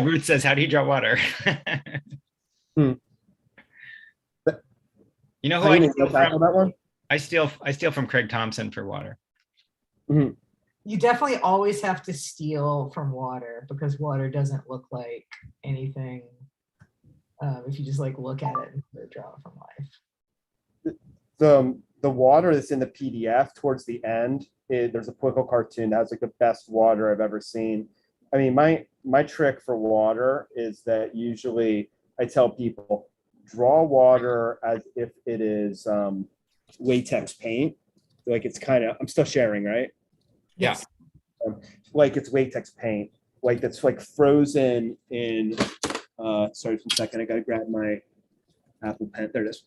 Ruth says, how do you draw water? You know who I steal from? That one? I steal from Craig Thompson for water. Mm-hmm. You definitely always have to steal from water, because water doesn't look like anything if you just like look at it and draw it from life. The water that's in the PDF towards the end, there's a political cartoon that has like the best water I've ever seen. I mean, my trick for water is that usually I tell people, draw water as if it is latex paint. Like it's kind of, I'm still sharing, right? Yes. Like it's latex paint, like that's like frozen in, sorry for a second, I gotta grab my Apple Pen, there it is.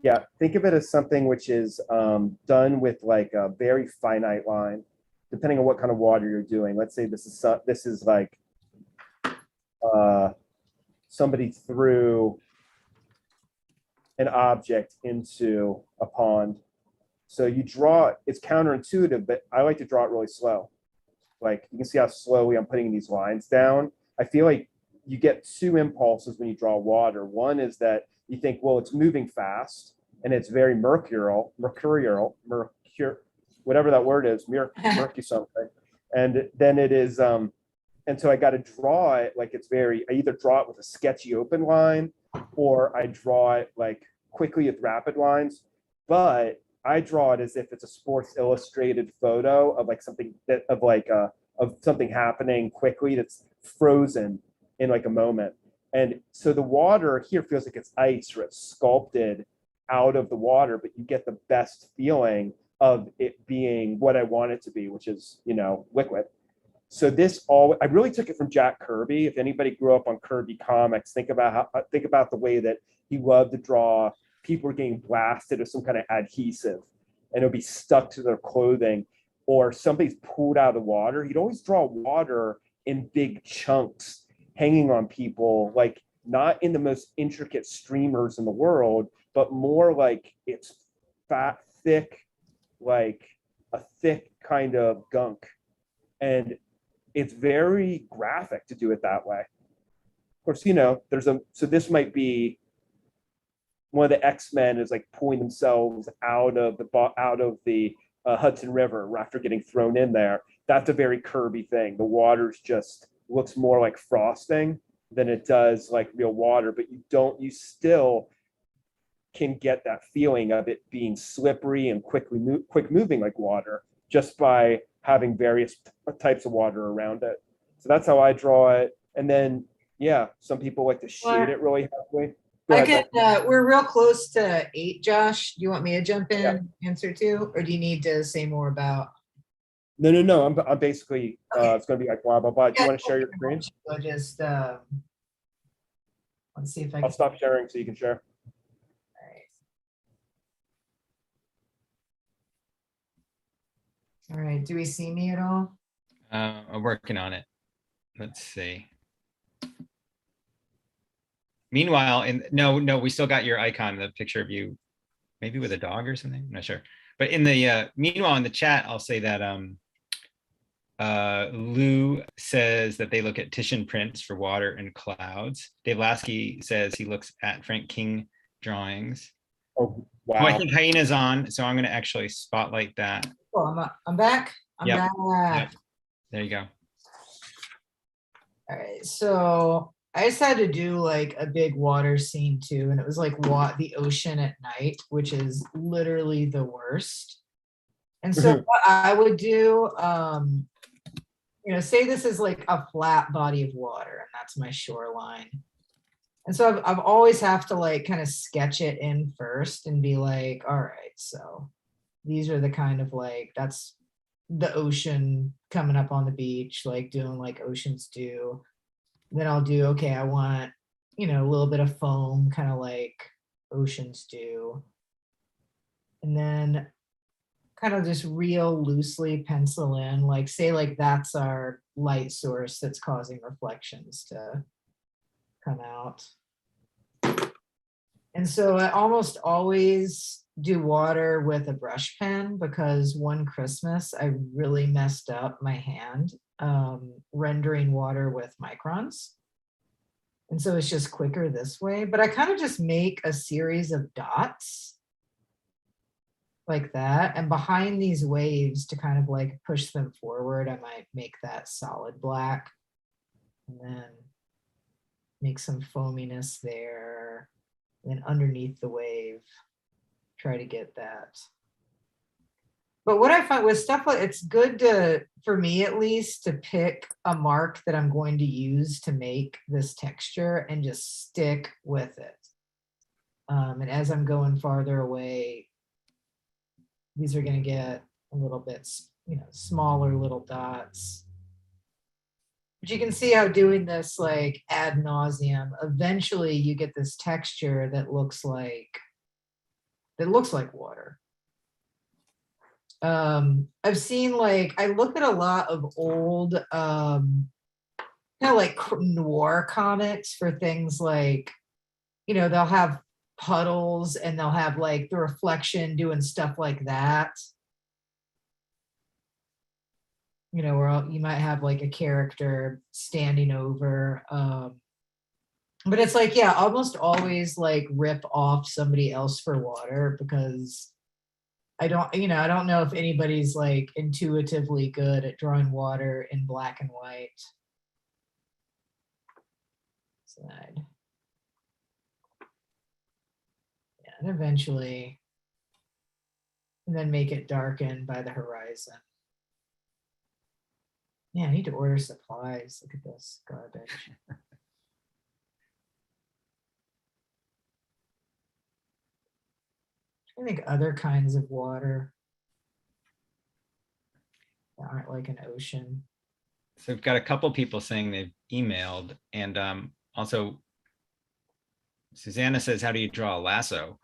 Yeah, think of it as something which is done with like a very finite line, depending on what kind of water you're doing. Let's say this is like somebody threw an object into a pond. So you draw, it's counterintuitive, but I like to draw it really slow. Like you can see how slowly I'm putting these lines down. I feel like you get two impulses when you draw water. One is that you think, well, it's moving fast and it's very mercurial, whatever that word is, murky something. And then it is, and so I got to draw it like it's I either draw it with a sketchy open line, or I draw it like quickly with rapid lines, but I draw it as if it's a Sports Illustrated photo of like something of something happening quickly that's frozen in like a moment. And so the water here feels like it's ice, or it's sculpted out of the water, but you get the best feeling of it being what I want it to be, which is, liquid. So I really took it from Jack Kirby. If anybody grew up on Kirby comics, think about the way that he loved to draw people getting blasted with some kind of adhesive, and it'll be stuck to their clothing, or somebody's pulled out of the water. He'd always draw water in big chunks hanging on people, like not in the most intricate streamers in the world, but more like it's fat, thick, like a thick kind of gunk. And it's very graphic to do it that way. Of course, so this might be one of the X-Men is like pulling themselves out of the Hudson River after getting thrown in there. That's a very Kirby thing. The water's just looks more like frosting than it does like real water, but you still can get that feeling of it being slippery and quick moving like water just by having various types of water around it. So that's how I draw it. And then, yeah, some people like to shade it really heavily. Go I ahead, can, we're real close to 8, Josh. Do you want me to jump in, Yeah. answer to, or do you need to say more about? No. I'm basically, Okay. it's going to be like blah, blah, blah. Do you want to share your screen? So just, let's see if I I'll can. stop sharing so you can share. All right, do we see me at all? I'm working on it. Let's see. Meanwhile, no, we still got your icon, the picture of you, maybe with a dog or something. I'm not sure. But in the meanwhile in the chat, I'll say that Lou says that they look at Titian prints for water and clouds. Dave Lasky says he looks at Frank King drawings. Oh, Oh, I wow. think Hyena's on, so I'm going to actually spotlight that. Oh, I'm back. I'm Yep. back. Yep. There you go. All right, so I just had to do like a big water scene too, and it was like the ocean at night, which is literally the worst. And so what I would do, say this is like a flat body of water, and that's my shoreline. And so I've always have to like kind of sketch it in first and be like, all right, so these are the kind of like, that's the ocean coming up on the beach, like doing like oceans do. Then I'll do, okay, I want, a little bit of foam, kind of like oceans do. And then kind of just real loosely pencil in, like say like that's our light source that's causing reflections to come out. And so I almost always do water with a brush pen because one Christmas I really messed up my hand rendering water with microns. And so it's just quicker this way, but I kind of just make a series of dots like that. And behind these waves to kind of like push them forward, I might make that solid black and then make some foaminess there. And underneath the wave, try to get that. But what I find with stuff like, it's good to, for me at least, to pick a mark that I'm going to use to make this texture and just stick with it. And as I'm going farther away, these are going to get a little bit, smaller little dots. But you can see how doing this like ad nauseum, eventually you get this texture that looks like water. I've seen like, I look at a lot of old kind of like noir comics for things like, they'll have puddles and they'll have like the reflection doing stuff like that. Where you might have like a character standing over. But it's like, yeah, almost always like rip off somebody else for water because I don't know if anybody's like intuitively good at drawing water in black and white. Side. Yeah, and eventually, and then make it darken by the horizon. Yeah, I need to order supplies. Look at this garbage. I think other kinds of water that aren't like an ocean. So we've got a couple people saying they've emailed, and also Susanna says, how do you draw a lasso?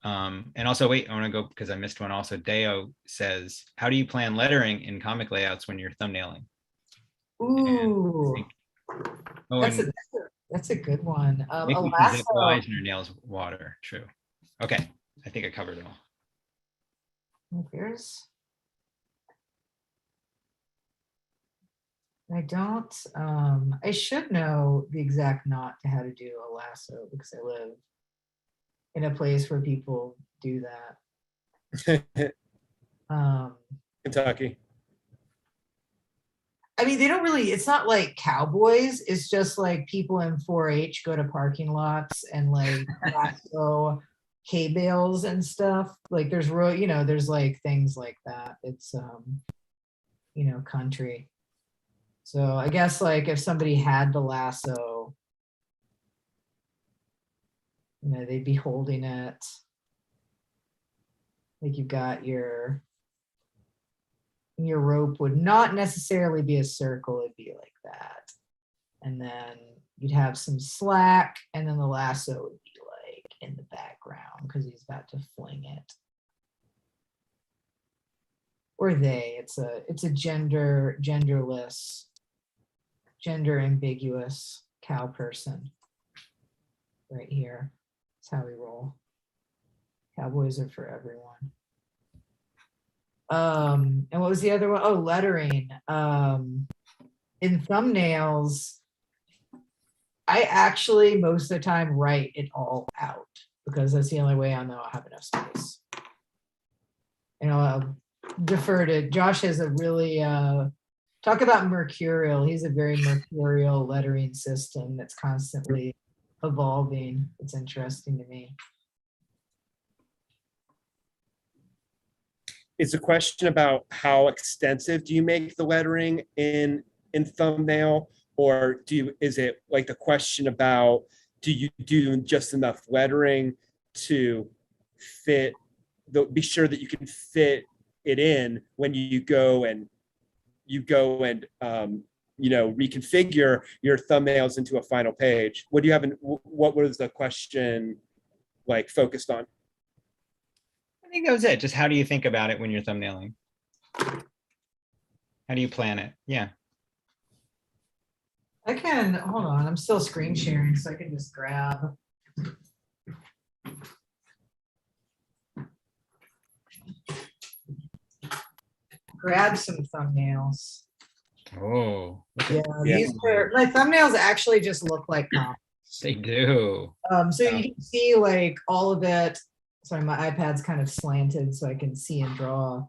And also, wait, I want to go because I missed one. Also, Deo says, how do you plan lettering in comic layouts when you're thumbnailing? Ooh, And, that's a good one. A Nikki says lasso. Eisner nails water. True. Okay, I think I covered it all. Here's. I don't, I should know the exact knot to how to do a lasso because I live in a place where people do that. Kentucky. I mean, they don't really, it's not like cowboys. It's just like people in 4-H go to parking lots and like lasso hay bales and stuff. Like there's there's like things like that. It's, country. So I guess like if somebody had the lasso, they'd be holding it. Like you've got your rope would not necessarily be a circle, it'd be like that. And then you'd have some slack, and then the lasso would be like in the background because he's about to fling it. Or they, it's a genderless, gender ambiguous cow person right here. That's how we roll. Cowboys are for everyone. And what was the other one? Oh, lettering. In thumbnails, I actually most of the time write it all out because that's the only way I know I have enough space. I'll defer to Josh. Has a really talk about mercurial. He's a very mercurial lettering system that's constantly evolving. It's interesting to me. It's a question about how extensive do you make the lettering in thumbnail, or is it like the question about do you do just enough lettering to be sure that you can fit it in when you go and reconfigure your thumbnails into a final page? What do you have what was the question like focused on? I think that was it. Just how do you think about it when you're thumbnailing? How do you plan it? Yeah. I can, hold on, I'm still screen sharing, so I can just grab. Some thumbnails. Oh, Yeah, these are, my thumbnails actually just look like comics. they do. So you can see like all of it. Sorry, my iPad's kind of slanted so I can see and draw.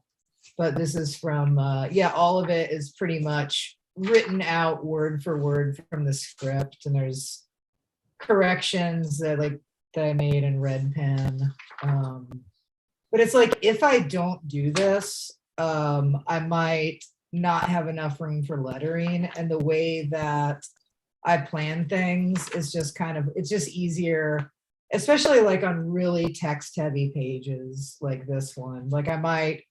But this is from, all of it is pretty much written out word for word from the script. And there's corrections that I made in red pen. But it's like, if I don't do this, I might not have enough room for lettering. And the way that I plan things is just it's just easier, especially like on really text heavy pages like this one. Like I might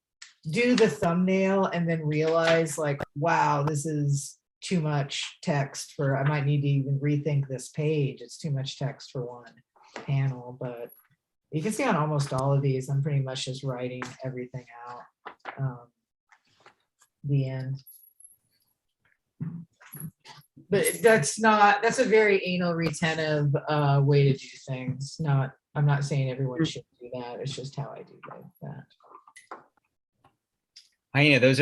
do the thumbnail and then realize like, wow, this is too much text I might need to even rethink this page. It's too much text for one panel, but you can see on almost all of these, I'm pretty much just writing everything out. The end. But that's a very anal retentive way to do things. I'm not saying everyone should do that. It's just how I do that. Hyena, those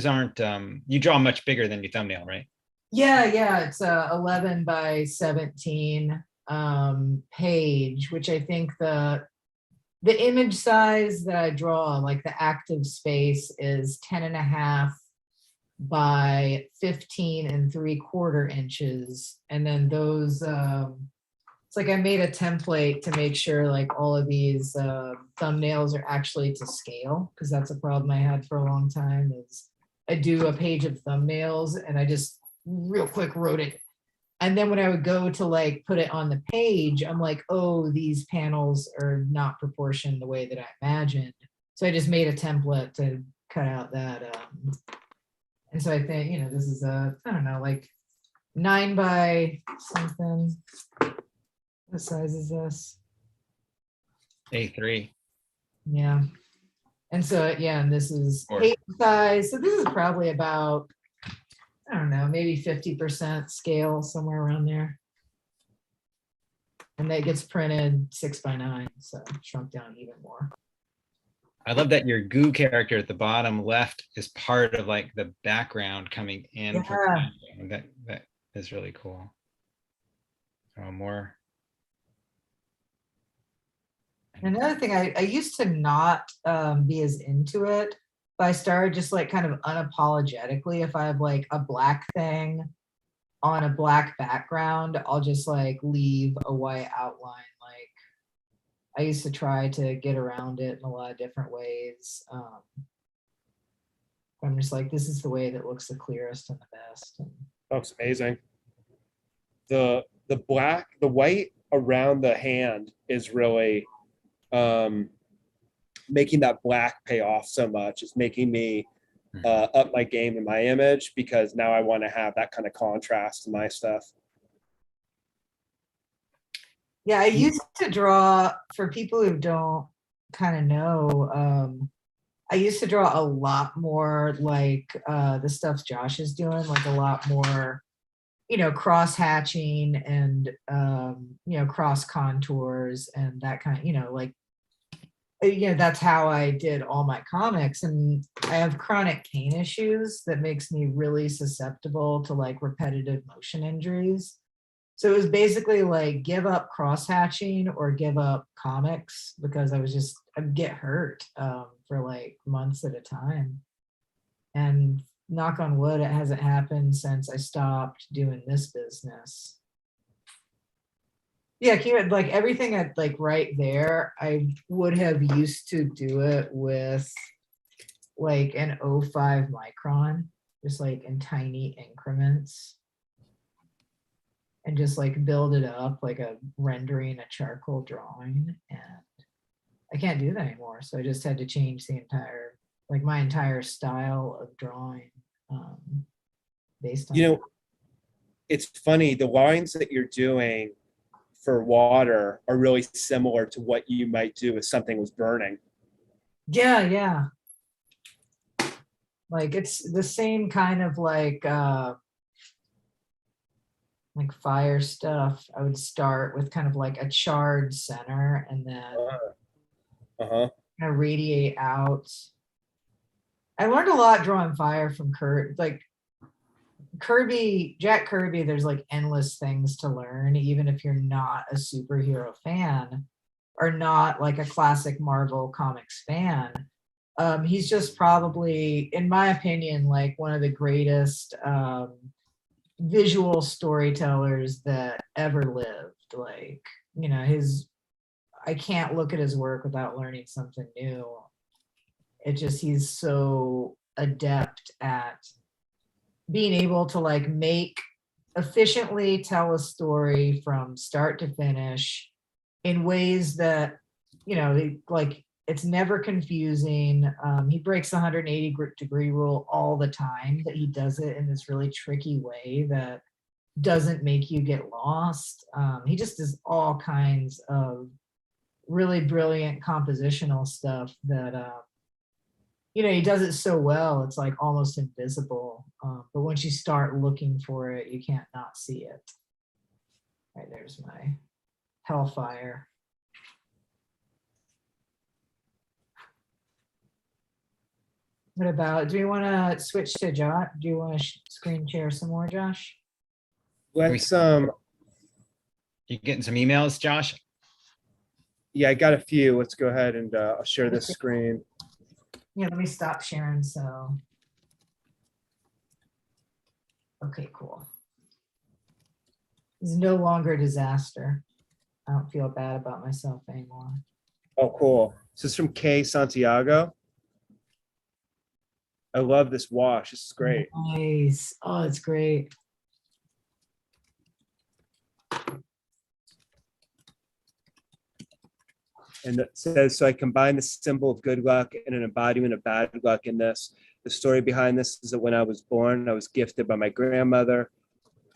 aren't, you draw much bigger than your thumbnail, right? Yeah, it's a 11 by 17 page, which I think the image size that I draw, like the active space, is 10.5 by 15 3/4 inches. And then those, it's like I made a template to make sure like all of these thumbnails are actually to scale, because that's a problem I had for a long time. Is I do a page of thumbnails and I just real quick wrote it. And then when I would go to like put it on the page, I'm like, oh, these panels are not proportioned the way that I imagined. So I just made a template to cut out that. And so I think, this is I don't know, like 9 by something. What size is this? A3. Yeah. And so, and this is page size. So this is probably about, I don't know, maybe 50% scale, somewhere around there. And that gets printed 6 by 9, so shrunk down even more. I love that your goo character at the bottom left is part of like the background coming in from Yeah. that is really cool. Oh, more. Another thing, I used to not be as into it, but I started just like kind of unapologetically. If I have like a black thing on a black background, I'll just like leave a white outline. Like I used to try to get around it in a lot of different ways. I'm just like, this is the way that looks the clearest and the best. And Looks amazing. The white around the hand is really making that black pay off so much. It's making me up my game in my image, because now I want to have that kind of contrast in my stuff. yeah, I used to draw, for people who don't kind of know, I used to draw a lot more like the stuff Josh is doing, like a lot more, cross hatching and, cross contours and that kind of, like, that's how I did all my comics. And I have chronic pain issues that makes me really susceptible to like repetitive motion injuries. So it was basically like give up cross hatching or give up comics, because I'd get hurt for like months at a time. And knock on wood, it hasn't happened since I stopped doing this business. Yeah, like everything like right there, I would have used to do it with like an 0.5 micron, just like in tiny increments. And just like build it up like a rendering a charcoal drawing. And I can't do that anymore. So I just had to change my entire style of drawing based on It's funny, the lines that you're doing for water are really similar to what you might do if something was burning. Yeah. Like it's the same kind of like fire stuff. I would start with kind of like a charred center and then kind of radiate out. I learned a lot drawing fire from Kurt. Like Jack Kirby, there's like endless things to learn, even if you're not a superhero fan or not like a classic Marvel Comics fan. He's just probably, in my opinion, like one of the greatest visual storytellers that ever lived. Like, I can't look at his work without learning something new. He's so adept at being able to like efficiently tell a story from start to finish in ways that, like it's never confusing. He breaks the 180-degree rule all the time, but he does it in this really tricky way that doesn't make you get lost. He just does all kinds of really brilliant compositional stuff that, he does it so well, it's like almost invisible. But once you start looking for it, you can't not see it. Right, there's my Hellfire. What about, do you want to switch to Josh? Do you want to screen share some more, Josh? Let's You getting some emails, Josh? yeah, I got a few. Let's go ahead and I'll share this screen. Yeah, let me stop sharing. So, okay, cool. It's no longer a disaster. I don't feel bad about myself anymore. Oh, cool. This is from Kay Santiago. I love this wash. This is great. Nice. Oh, it's great. And it says, so I combine the symbol of good luck and an embodiment of bad luck in this. The story behind this is that when I was born, I was gifted by my grandmother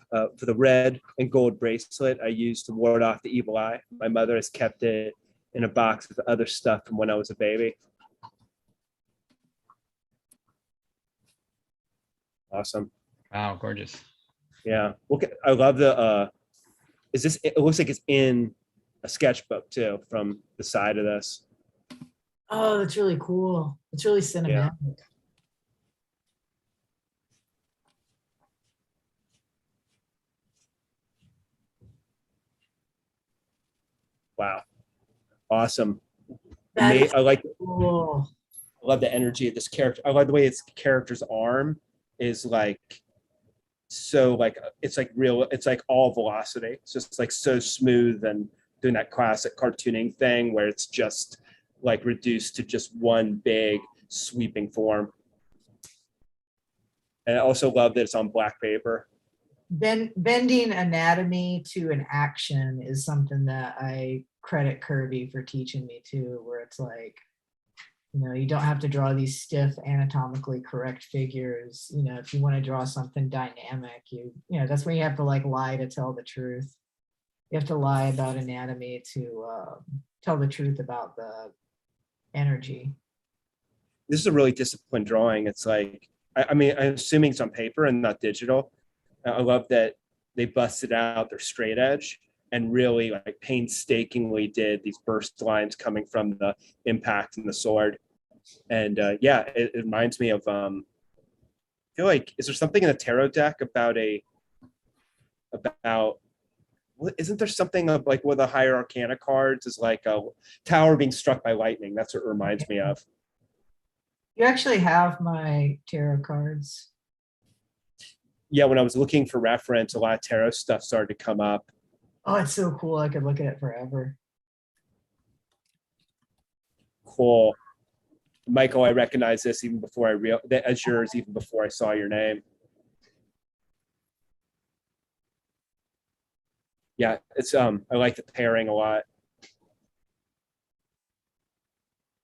for the red and gold bracelet I used to ward off the evil eye. My mother has kept it in a box with other stuff from when I was a baby. Awesome. Wow, gorgeous. Yeah. Look, I love the, it looks like it's in a sketchbook too, from the side of this. Oh, that's really cool. It's really Yeah. cinematic. Wow. Awesome. That is I like, cool. I love the energy of this character. I love the way its character's arm is like so like it's like real. It's like all velocity. It's just like so smooth and doing that classic cartooning thing where it's just like reduced to just one big sweeping form. And I also love that it's on black paper. Bending anatomy to an action is something that I credit Kirby for teaching me too, where it's like, you don't have to draw these stiff anatomically correct figures. If you want to draw something dynamic, that's when you have to like lie to tell the truth. You have to lie about anatomy to tell the truth about the energy. This is a really disciplined drawing. It's like, I mean, I'm assuming it's on paper and not digital. I love that they busted out their straight edge and really like painstakingly did these burst lines coming from the impact in the sword. And yeah, it reminds me of, I feel like, is there something in the tarot deck about isn't there something of like with the higher arcana cards is like a tower being struck by lightning? That's what it reminds me of. You actually have my tarot cards. Yeah, when I was looking for reference, a lot of tarot stuff started to come up. Oh, it's so cool. I could look at it forever. Cool. Michael, I recognize this even before I that as yours, even before I saw your name. Yeah, it's I like the pairing a lot.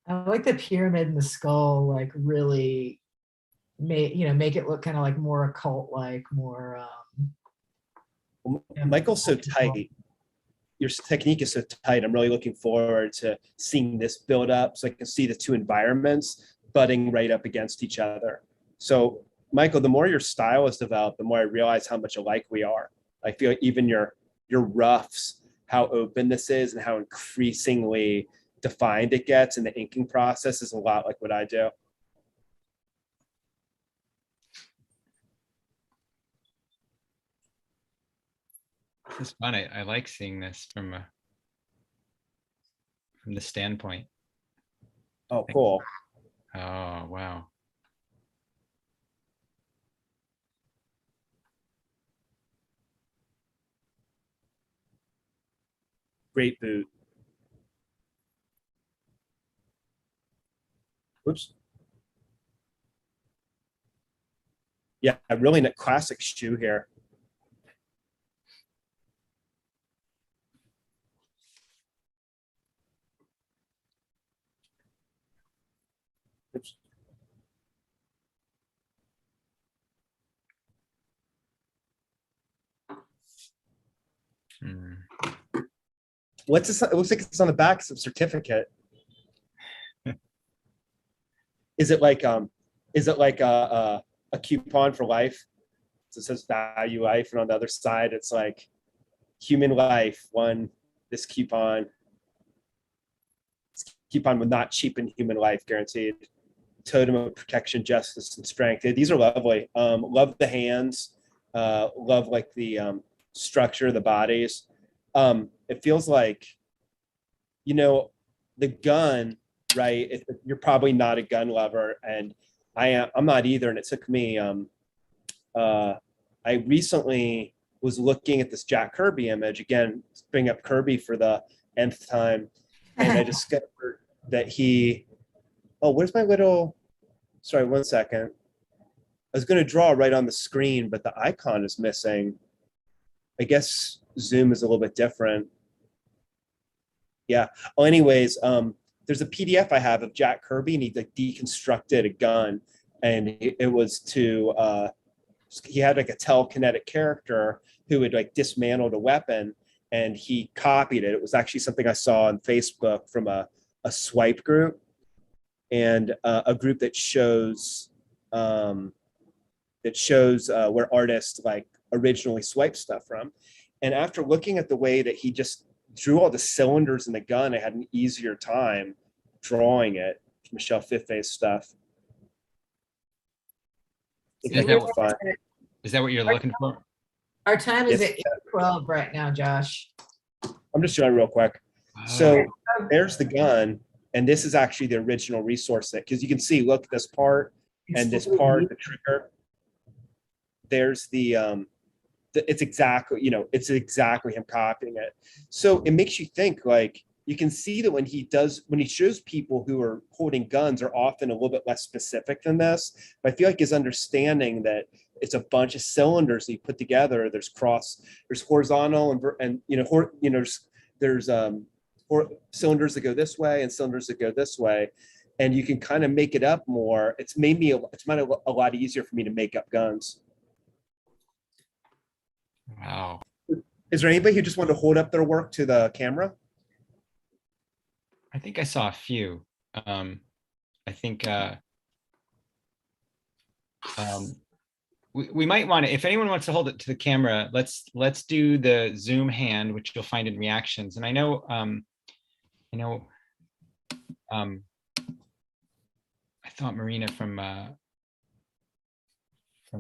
I like the pyramid and the skull, like really make it look kind of like more occult, like more Michael's so tight. Your technique is so tight. I'm really looking forward to seeing this build up so I can see the two environments butting right up against each other. So, Michael, the more your style is developed, the more I realize how much alike we are. I feel like even your roughs, how open this is and how increasingly defined it gets in the inking process is a lot like what I do. It's fun. I like seeing this from the standpoint. Oh, cool. Oh, wow. Great boot. Oops. Yeah, really a classic shoe here. Oops. Mm. What's this? It looks like it's on the back of some certificate. Is it like a coupon for life? So it says value life, and on the other side it's like human life won this coupon. This coupon would not cheapen human life, guaranteed. Totem of protection, justice, and strength. These are lovely. Love the hands. Love like the structure of the bodies. It feels like, the gun, right? You're probably not a gun lover, and I'm not either. And it took me. I recently was looking at this Jack Kirby image again, bring up Kirby for the nth time, and I discovered that he. Oh, where's my little? Sorry, 1 second. I was going to draw right on the screen, but the icon is missing. I guess Zoom is a little bit different. Yeah. Well, anyways, there's a PDF I have of Jack Kirby, and he like deconstructed a gun, and it was to he had like a telekinetic character who would like dismantle the weapon, and he copied it. It was actually something I saw on Facebook from a swipe group, and a group that shows where artists like originally swipe stuff from. And after looking at the way that he just drew all the cylinders in the gun, I had an easier time drawing it. Michelle Fiffe's stuff. I think Is I that can find- Is that what you're looking for? Our time is Yes. at 8:12 right now, Josh. I'm just showing real quick. So Oh, there's the gun, and this is actually the original resource set, because you can see, look, this part and this part, the trigger. There's it's exactly, it's exactly him copying it. So it makes you think, like, you can see that when he shows people who are holding guns are often a little bit less specific than this. But I feel like his understanding that it's a bunch of cylinders he put together. There's horizontal there's cylinders that go this way and cylinders that go this way, and you can kind of make it up more. It's made it a lot easier for me to make up guns. wow. Is there anybody who just wanted to hold up their work to the camera? I think I saw a few. I think we might want to, if anyone wants to hold it to the camera, let's do the zoom hand, which you'll find in reactions. And I know I thought Marina from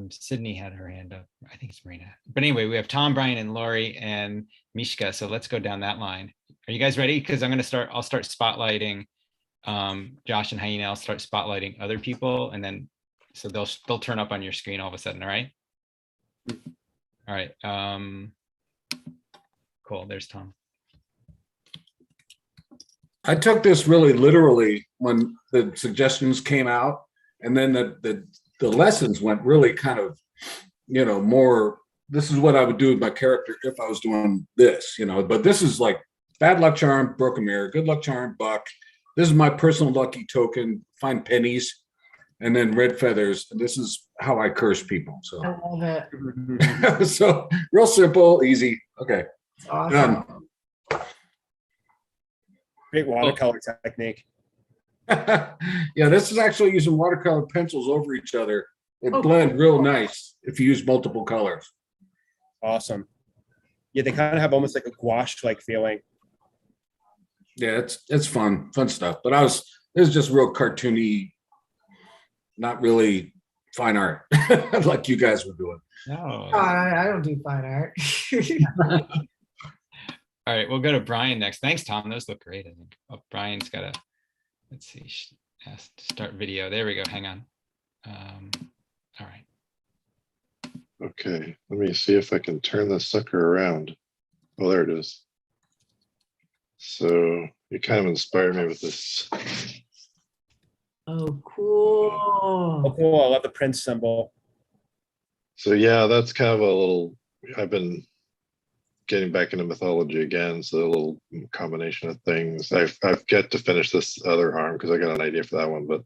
Sydney had her hand up. I think it's Marina. But anyway, we have Tom, Brian, and Lori and Mishka. So let's go down that line. Are you guys ready? Because I'll start spotlighting Josh and Hyena. I'll start spotlighting other people, and then so they'll turn up on your screen all of a sudden. All right. All right. Cool. There's Tom. I took this really literally when the suggestions came out, and then the lessons went really kind of, more, this is what I would do with my character if I was doing this, but this is like bad luck charm, broken mirror, good luck charm, buck. This is my personal lucky token, find pennies, and then red feathers. And this is how I curse people. So, I love it. so real simple, easy. Okay. It's awesome. Done. Great watercolor technique. Yeah, this is actually using watercolor pencils over each other. It Oh, blend real cool. nice if you use multiple colors. Awesome. Yeah, they kind of have almost like a gouache-like feeling. Yeah, it's fun stuff. But it was just real cartoony, not really fine art like you guys were doing. No. I don't do fine art. All right, we'll go to Brian next. Thanks, Tom. Those look great, I think. Oh, Brian's got a, let's see, asked to start video. There we go. Hang on. All right. Okay, let me see if I can turn this sucker around. Oh, there it is. So you kind of inspired me with this. Oh, cool. Oh, cool. I love the Prince symbol. So yeah, that's kind of a little, I've been getting back into mythology again, so a little combination of things. I've got to finish this other arm because I got an idea for that one, but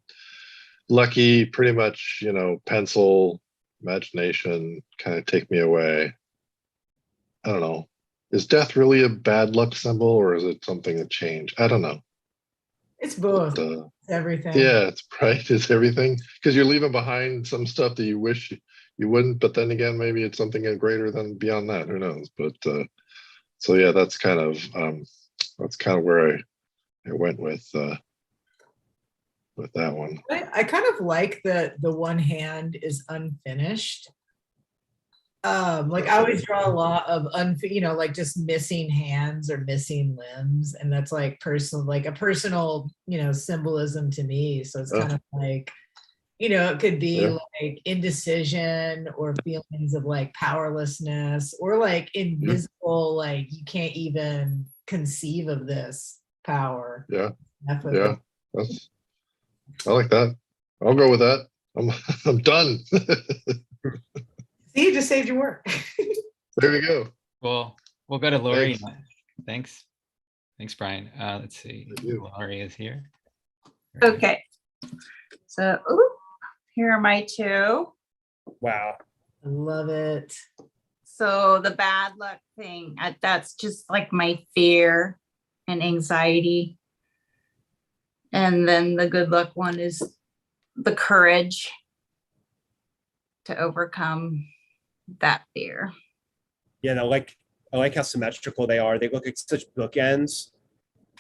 lucky, pretty much, pencil, imagination, kind of take me away. I don't know. Is death really a bad luck symbol, or is it something that changed? I don't know. It's both. But, It's everything. yeah, it's right. It's everything, because you're leaving behind some stuff that you wish you wouldn't, but then again, maybe it's something greater than beyond that. Who knows? But so yeah, that's kind of where I went with that one. I kind of like that the one hand is unfinished. Like I always draw a lot of like just missing hands or missing limbs, and that's like a personal symbolism to me. So it's kind of like it could be like indecision or feelings of like powerlessness or like invisible, like you can't even conceive of this power. Yeah, Definitely. yeah, I like that. I'll go with that. I'm done. See, you just saved your work. There we go. Well, we'll go to Lori. Thanks. Thanks, Brian. Let's see. Thank you. Lori is here. Okay. So here are my two. Wow. I love it. So the bad luck thing, that's just like my fear and anxiety. And then the good luck one is the courage to overcome that fear. Yeah, and I like how symmetrical they are. They look like such bookends.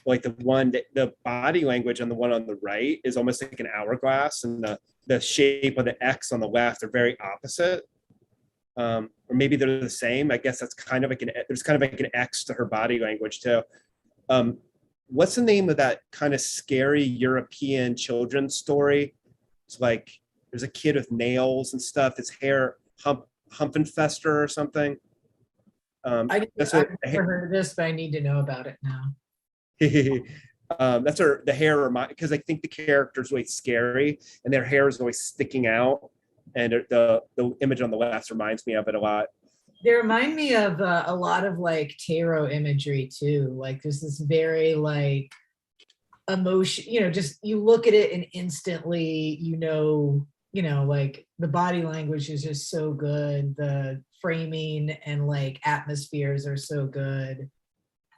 like the body language on the one on the right is almost like an hourglass, and the shape of the X on the left are very opposite. Or maybe they're the same. I guess that's kind of like there's kind of like an X to her body language too. What's the name of that kind of scary European children's story? It's like there's a kid with nails and stuff. His hair Humpfenfester or something. I've never heard of this, but I need to know about it now. That's the hair because I think the character's always scary and their hair is always sticking out, and the image on the left reminds me of it a lot. They remind me of a lot of like tarot imagery too. Like there's this very like emotion, just you look at it and instantly, like the body language is just so good. The framing and like atmospheres are so good.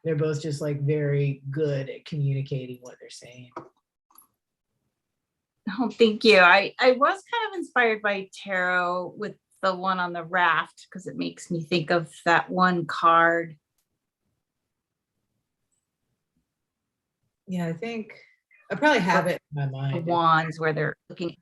They're both just like very good at communicating what they're saying. Oh, thank you. I was kind of inspired by tarot with the one on the raft because it makes me think of that one card. Yeah, I think I probably have it in my mind. The wands where they're looking.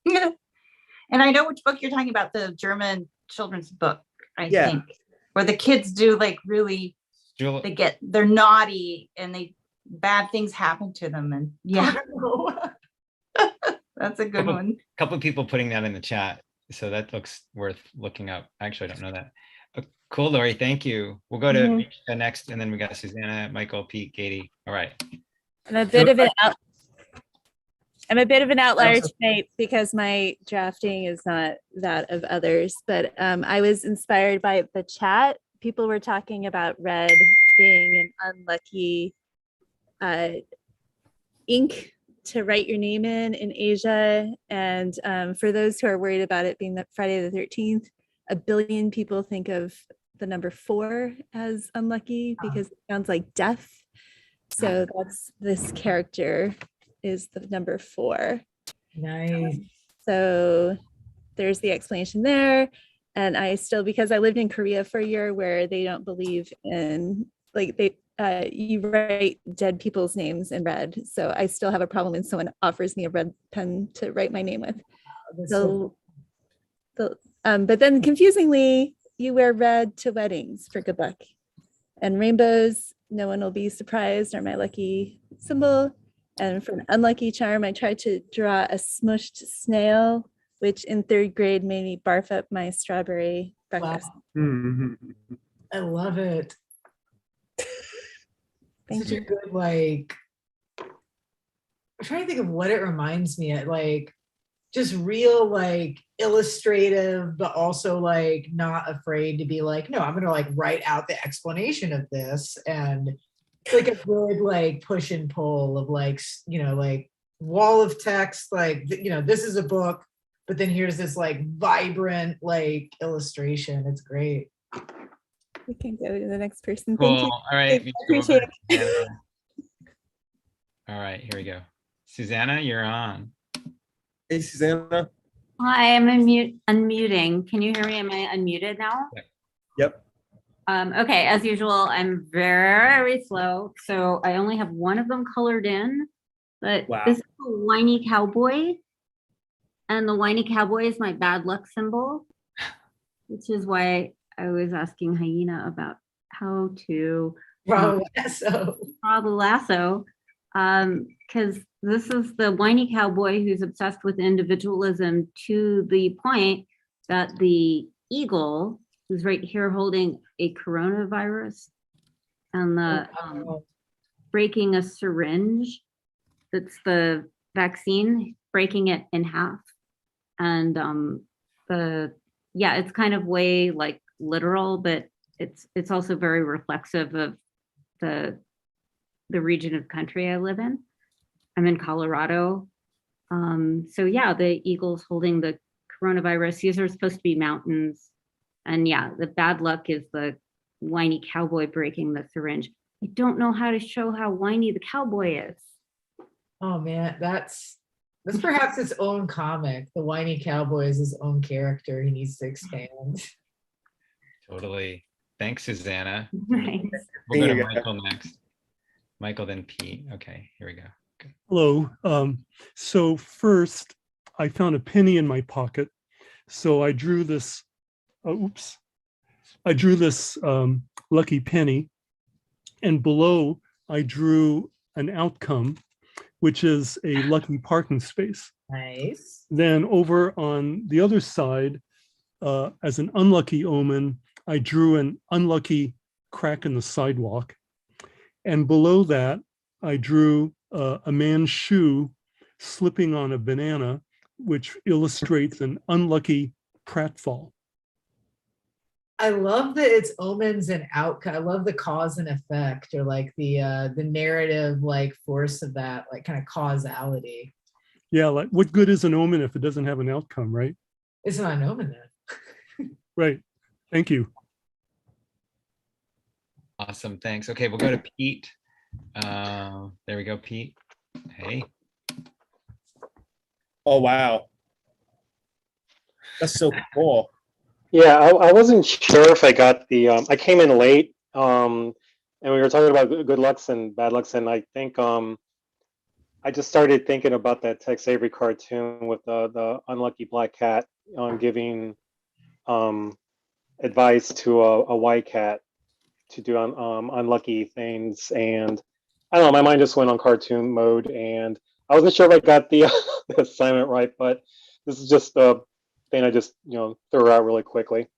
And I know which book you're talking about, the German children's book, I think, where the kids do like really, they're naughty and bad things happen to them. And that's a good one. A couple of people putting that in the chat. So that looks worth looking up. Actually, I don't know that. Cool, Lori, thank you. We'll go to next, and then we got Susanna, Michael, Pete, Katie. All right. I'm a bit of an outlier tonight because my drafting is not that of others, but I was inspired by the chat. People were talking about red being an unlucky ink to write your name in Asia. And for those who are worried about it being that Friday the 13th, 1 billion people think of the number 4 as unlucky because it sounds like death. So that's this character is the number 4. Nice. So there's the explanation there. And because I lived in Korea for a year where they don't believe in you write dead people's names in red. So I still have a problem when someone offers me a red pen to write my name with. But then confusingly, you wear red to weddings for good luck. And rainbows, no one will be surprised, are my lucky symbol. And for an unlucky charm, I tried to draw a smushed snail, which in 3rd grade made me barf up my strawberry breakfast. Wow. I love it. Such a good, like, I'm trying to think of what it reminds me of, like, just real, like, illustrative, but also, like, not afraid to be like, no, I'm going to, like, write out the explanation of this. And it's like a good, like, push and pull of, like, like, wall of text, like, this is a book, but then here's this, like, vibrant, like, illustration. It's great. We can go to the next person. Cool. Thank you. All right. Appreciate it. All right, here we go. Susanna, you're on. Hey, Susanna. Hi, I'm unmuting. Can you hear me? Am I unmuted now? Yep. Okay, as usual, I'm very slow. So I only have one of them colored in, but this is a whiny cowboy. And the whiny cowboy is my bad luck symbol, which is why I was asking Hyena about how to draw the lasso. Because this is the whiny cowboy who's obsessed with individualism to the point that the eagle, who's right here holding a coronavirus, and the breaking a syringe that's the vaccine, breaking it in half. And it's kind of way like literal, but it's also very reflexive of the region of country I live in. I'm in Colorado. The eagle's holding the coronavirus. These are supposed to be mountains. And the bad luck is the whiny cowboy breaking the syringe. I don't know how to show how whiny the cowboy is. Oh man, that's perhaps his own comic. The whiny cowboy is his own character. He needs to expand. Totally. Thanks, Susanna. Thanks. We'll go to Michael next. Michael, then Pete. Okay, here we go. Good. Hello. So first, I found a penny in my pocket. So I drew this, oops. I drew this lucky penny. And below, I drew an outcome, which is a lucky parking space. Nice. Then over on the other side, as an unlucky omen, I drew an unlucky crack in the sidewalk. And below that, I drew a man's shoe slipping on a banana, which illustrates an unlucky pratfall. I love that it's omens and outcome. I love the cause and effect, or like the narrative like force of that, like kind of causality. Yeah, like what good is an omen if it doesn't have an outcome, right? It's not an omen then. Right. Thank you. Awesome, thanks. Okay, we'll go to Pete. There we go, Pete. Hey. Oh, wow. That's so cool. Yeah, I wasn't sure if I got the, I came in late, and we were talking about good lucks and bad lucks, and I think I just started thinking about that Tex Avery cartoon with the unlucky black cat giving advice to a white cat to do unlucky things, and I don't know, my mind just went on cartoon mode, and I wasn't sure if I got the, the assignment right, but this is just a thing I just threw out really quickly.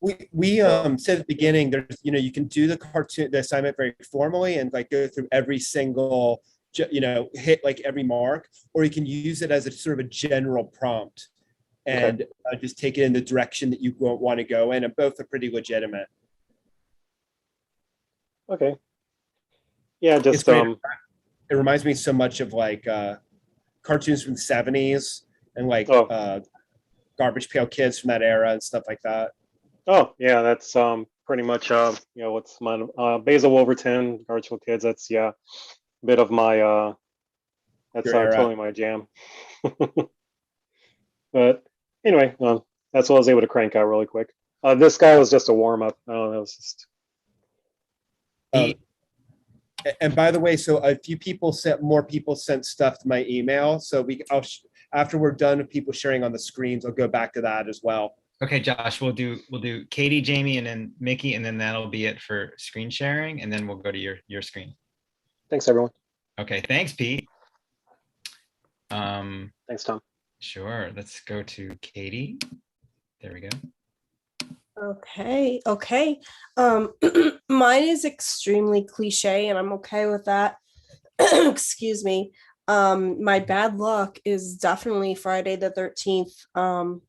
We said at the beginning, there's you can do the assignment very formally and like go through every single hit like every mark, or you can use it as a sort of a general prompt and just take it in the direction that you want to go in, and both are pretty legitimate. Okay. Yeah, just it reminds me so much of like cartoons from the 70s and like Garbage Pail Kids from that era and stuff like that. Oh yeah, that's pretty much what's my Basil Wolverton, Garbage Pail Kids. That's a bit of my that's totally my jam. But anyway, that's what I was able to crank out really quick. This guy was just a warm up. I don't know, it was just. And by the way, so a few people more people sent stuff to my email. So after we're done with people sharing on the screens, I'll go back to that as well. Okay, Josh, we'll do Katie, Jamie, and then Mickey, and then that'll be it for screen sharing, and then we'll go to your screen. Thanks, everyone. Okay, thanks, Pete. Thanks, Tom. Sure, let's go to Katie. There we go. Okay. Mine is extremely cliche, and I'm okay with that. Excuse me. My bad luck is definitely Friday the 13th.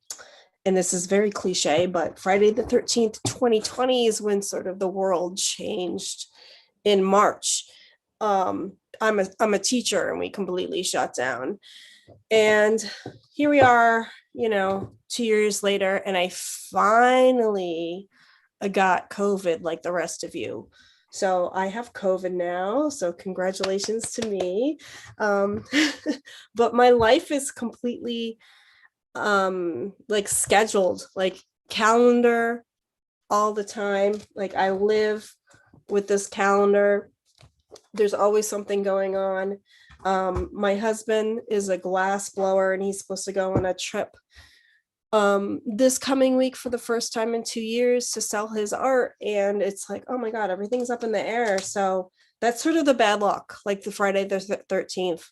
And this is very cliche, but Friday the 13th, 2020 is when sort of the world changed in March. I'm a teacher, and we completely shut down. And here we are, 2 years later, and I finally got COVID like the rest of you. So I have COVID now, so congratulations to me. But my life is completely like scheduled, like calendar all the time. Like I live with this calendar. There's always something going on. My husband is a glass blower, and he's supposed to go on a trip this coming week for the first time in 2 years to sell his art. And it's like, oh my God, everything's up in the air. So that's sort of the bad luck, like the Friday the 13th.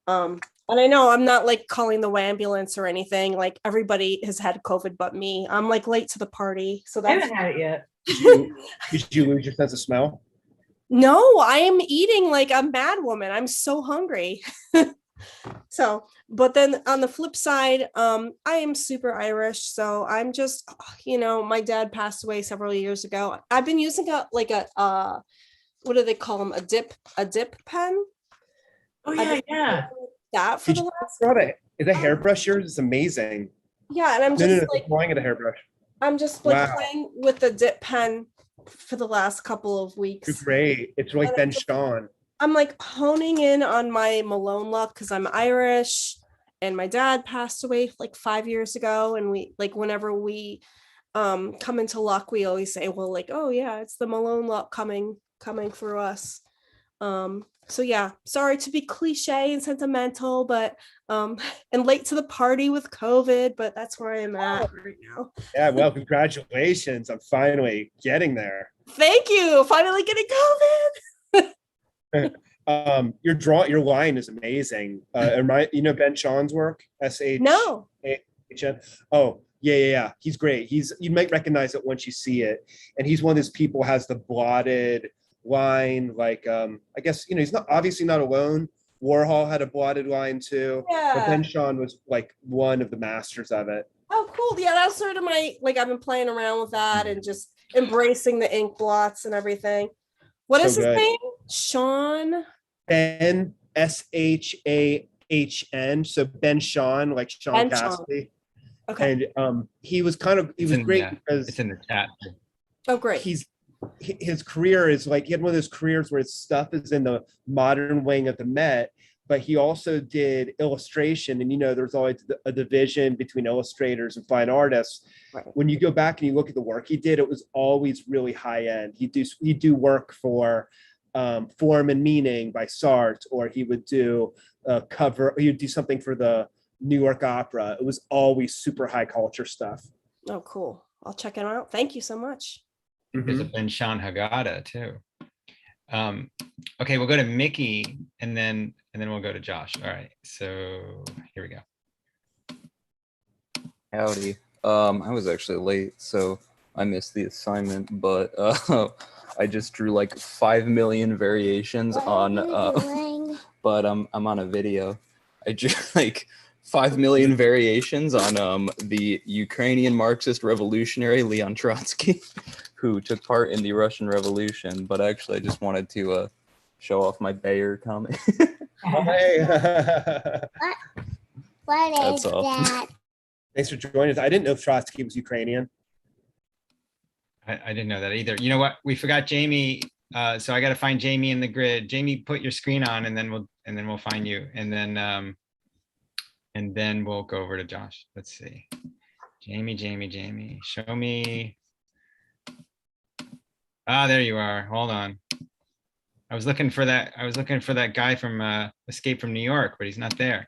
And I know I'm not like calling the ambulance or anything. Like everybody has had COVID but me. I'm like late to the party. So I that's haven't had it yet. Did you lose your sense of smell? No, I am eating like a mad woman. I'm so hungry. So, but then on the flip side, I am super Irish. So I'm just, my dad passed away several years ago. I've been using what do they call them? A dip pen. Oh yeah. That for the last. Is a hairbrush yours? It's amazing. Yeah, and I'm just flying at a hairbrush. I'm just like playing with the dip pen for the last couple of weeks. You're great. It's like Ben Sean. I'm like honing in on my Malone luck because I'm Irish, and my dad passed away like 5 years ago. And we like whenever we come into luck, we always say, well, like, oh yeah, it's the Malone luck coming through us. So yeah, sorry to be cliche and sentimental, but and late to the party with COVID, but that's where I am at right now. Yeah, well, congratulations. I'm finally getting there. Thank you. Finally getting COVID. Your line is amazing. You know Ben Sean's work? S-H. No. Oh, yeah. He's great. You might recognize it once you see it. And he's one of those people who has the blotted line, like I guess, he's not obviously not alone. Warhol had a blotted line too. Yeah. But Ben Sean was like one of the masters of it. Oh, cool. Yeah, that's sort of I've been playing around with that and just embracing the ink blots and everything. What is his name? Sean? Ben, Shahn. So Ben Sean, like Sean Cassidy. Okay. And he was great because it's in the chat. Oh, great. His career is like, he had one of those careers where his stuff is in the modern wing of the Met, but he also did illustration. And, there's always a division between illustrators and fine artists. Right. When you go back and you look at the work he did, it was always really high end. He'd do work for Form and Meaning by Sartre, or he would do a cover, he would do something for the New York Opera. It was always super high culture stuff. Oh, cool. I'll check it out. Thank you so much. There's a Ben Sean Haggadah too. Okay, we'll go to Mickey and then we'll go to Josh. All right, so here we go. Howdy. I was actually late, so I missed the assignment, but I just drew like 5 million variations on but I'm on a video. I drew like 5 million variations on the Ukrainian Marxist revolutionary Leon Trotsky, who took part in the Russian Revolution. But actually, I just wanted to show off my Bayer comic. What is that? Thanks for joining us. I didn't know Trotsky was Ukrainian. I didn't know that either. You know what? We forgot Jamie. So I got to find Jamie in the grid. Jamie, put your screen on, and then we'll find you, and then we'll go over to Josh. Let's see. Jamie, show me. Ah, there you are. Hold on. I was looking for that guy from Escape from New York, but he's not there.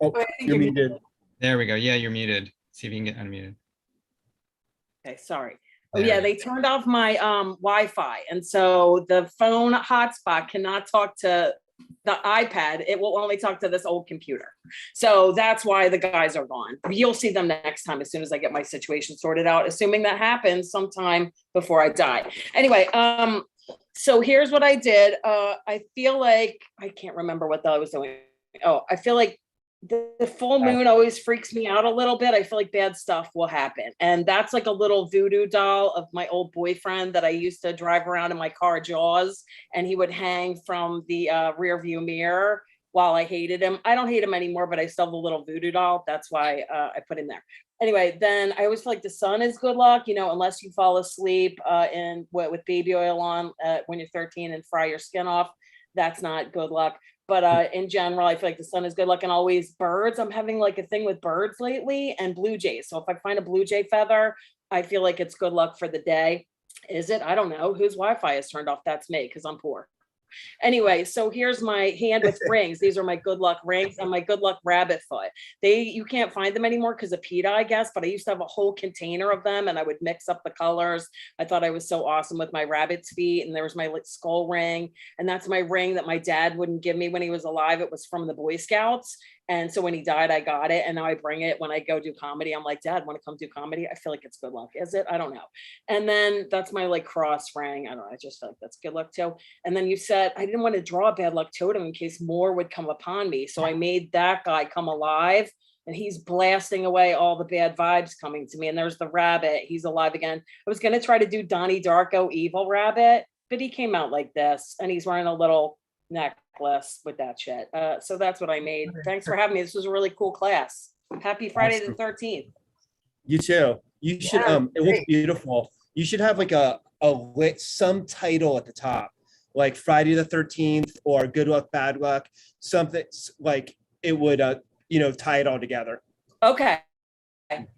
Oh, you're muted. There we go. Yeah, you're muted. See if you can get unmuted. Okay, sorry. Oh yeah, they turned off my Wi-Fi, and so the phone hotspot cannot talk to the iPad. It will only talk to this old computer. So that's why the guys are gone. You'll see them next time as soon as I get my situation sorted out, assuming that happens sometime before I die. Anyway, so here's what I did. I feel like, I can't remember what I was doing. Oh, I feel like the full moon always freaks me out a little bit. I feel like bad stuff will happen. And that's like a little voodoo doll of my old boyfriend that I used to drive around in my car, Jaws, and he would hang from the rear view mirror while I hated him. I don't hate him anymore, but I still have a little voodoo doll. That's why I put him there. Anyway, then I always feel like the sun is good luck, unless you fall asleep with baby oil on when you're 13 and fry your skin off. That's not good luck. But in general, I feel like the sun is good luck, and always birds. I'm having like a thing with birds lately, and blue jays. So if I find a blue jay feather, I feel like it's good luck for the day. Is it? I don't know. Whose Wi-Fi is turned off? That's me, because I'm poor. Anyway, so here's my hand with rings. These are my good luck rings and my good luck rabbit foot. You can't find them anymore because of PETA, I guess, but I used to have a whole container of them, and I would mix up the colors. I thought I was so awesome with my rabbit's feet, and there was my skull ring, and that's my ring that my dad wouldn't give me when he was alive. It was from the Boy Scouts. And so when he died, I got it. And now I bring it when I go do comedy. I'm like, Dad, want to come do comedy? I feel like it's good luck. Is it? I don't know. And then that's my like cross ring. I don't know. I just feel like that's good luck too. And then you said, I didn't want to draw a bad luck totem in case more would come upon me. So I made that guy come alive, and he's blasting away all the bad vibes coming to me. And there's the rabbit. He's alive again. I was going to try to do Donnie Darko evil rabbit, but he came out like this, and he's wearing a little necklace with that shit. So that's what I made. Thanks for having me. This was a really cool class. Happy Friday the 13th. You too. You should it looks beautiful. You should have like some title at the top, like Friday the 13th or Good Luck Bad Luck, something like it would tie it all together. Okay.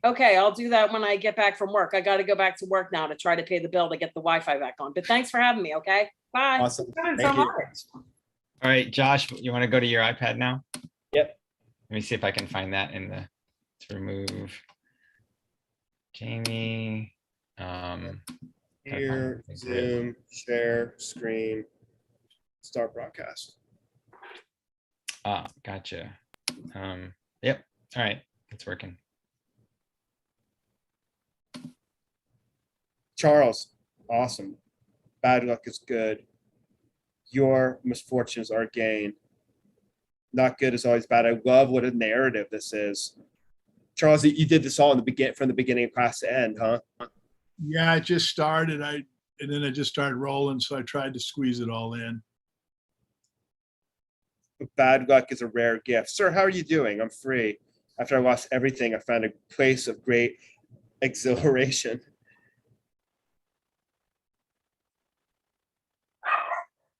Okay, I'll do that when I get back from work. I got to go back to work now to try to pay the bill to get the Wi-Fi back on. But thanks for having me. Okay, bye. Awesome. Thanks Thank so you. much. All right, Josh, you want to go to your iPad now? Yep. Let me see if I can find that in the, to remove Jamie. Here, Zoom, share, screen, start broadcast. Ah, gotcha. Yep. All right, it's working. Charles, awesome. Bad luck is good. Your misfortunes are gain. Not good is always bad. I love what a narrative this is. Charles, you did this all in the from the beginning of class to end, huh? Yeah, it just started. And then it just started rolling, so I tried to squeeze it all in. Bad luck is a rare gift. Sir, how are you doing? I'm free. After I lost everything, I found a place of great exhilaration.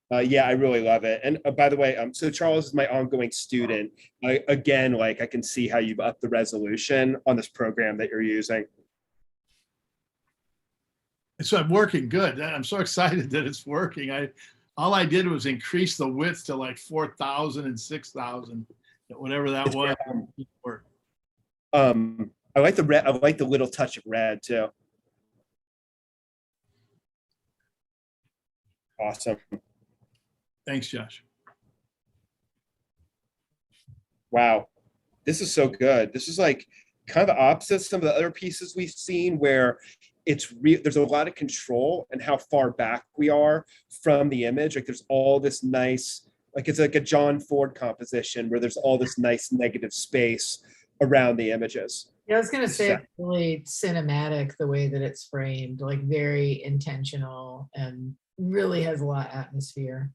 Yeah, I really love it. And by the way, so Charles is my ongoing student. Again, like I can see how you've upped the resolution on this program that you're using. So I'm working good. I'm so excited that it's working. All I did was increase the width to like 4,000 and 6,000, whatever that was. I like the red. I like the little touch of red too. Awesome. Thanks, Josh. Wow, this is so good. This is like kind of the opposite of some of the other pieces we've seen where it's real. There's a lot of control and how far back we are from the image. Like there's all this nice, like it's like a John Ford composition where there's all this nice negative space around the images. Yeah, I was gonna say it's really cinematic the way that it's framed, like very intentional and really has a lot of atmosphere.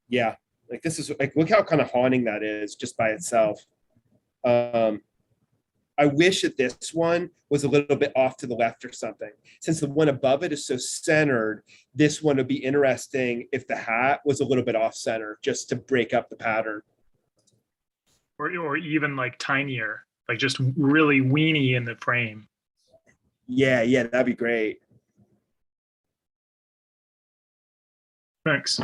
Yeah, like this is like, look how kind of haunting that is just by itself. I wish that this one was a little bit off to the left or something. Since the one above it is so centered, this one would be interesting if the hat was a little bit off center, just to break up the pattern. Or even like tinier, like just really weeny in the frame. Yeah, that'd be great. Thanks.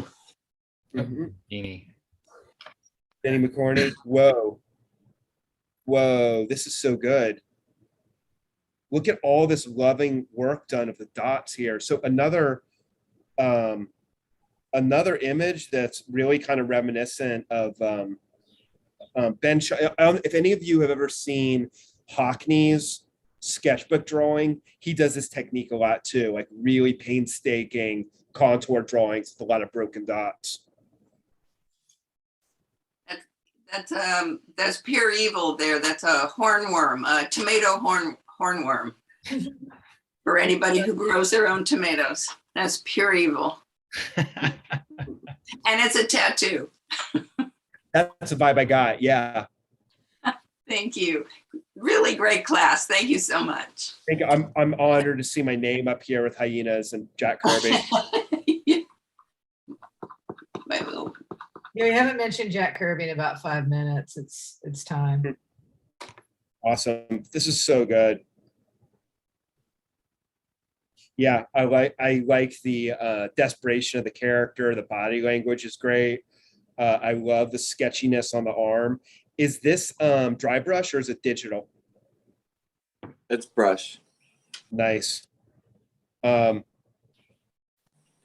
Beanie. Benny McCorney. Whoa, this is so good. Look at all this loving work done of the dots here. So another image that's really kind of reminiscent of Ben. If any of you have ever seen Hockney's sketchbook drawing, he does this technique a lot too, like really painstaking contour drawings with a lot of broken dots. That's pure evil there. That's a hornworm, a tomato hornworm. For anybody who grows their own tomatoes, that's pure evil. And it's a tattoo. That's a vibe I got. Yeah. Thank you. Really great class. Thank you so much. I'm honored to see my name up here with Hyenas and Jack Kirby. Yeah, we haven't mentioned Jack Kirby in about 5 minutes. It's time. Awesome. This is so good. Yeah, I like the desperation of the character. The body language is great. I love the sketchiness on the arm. Is this dry brush or is it digital? It's brush. Nice.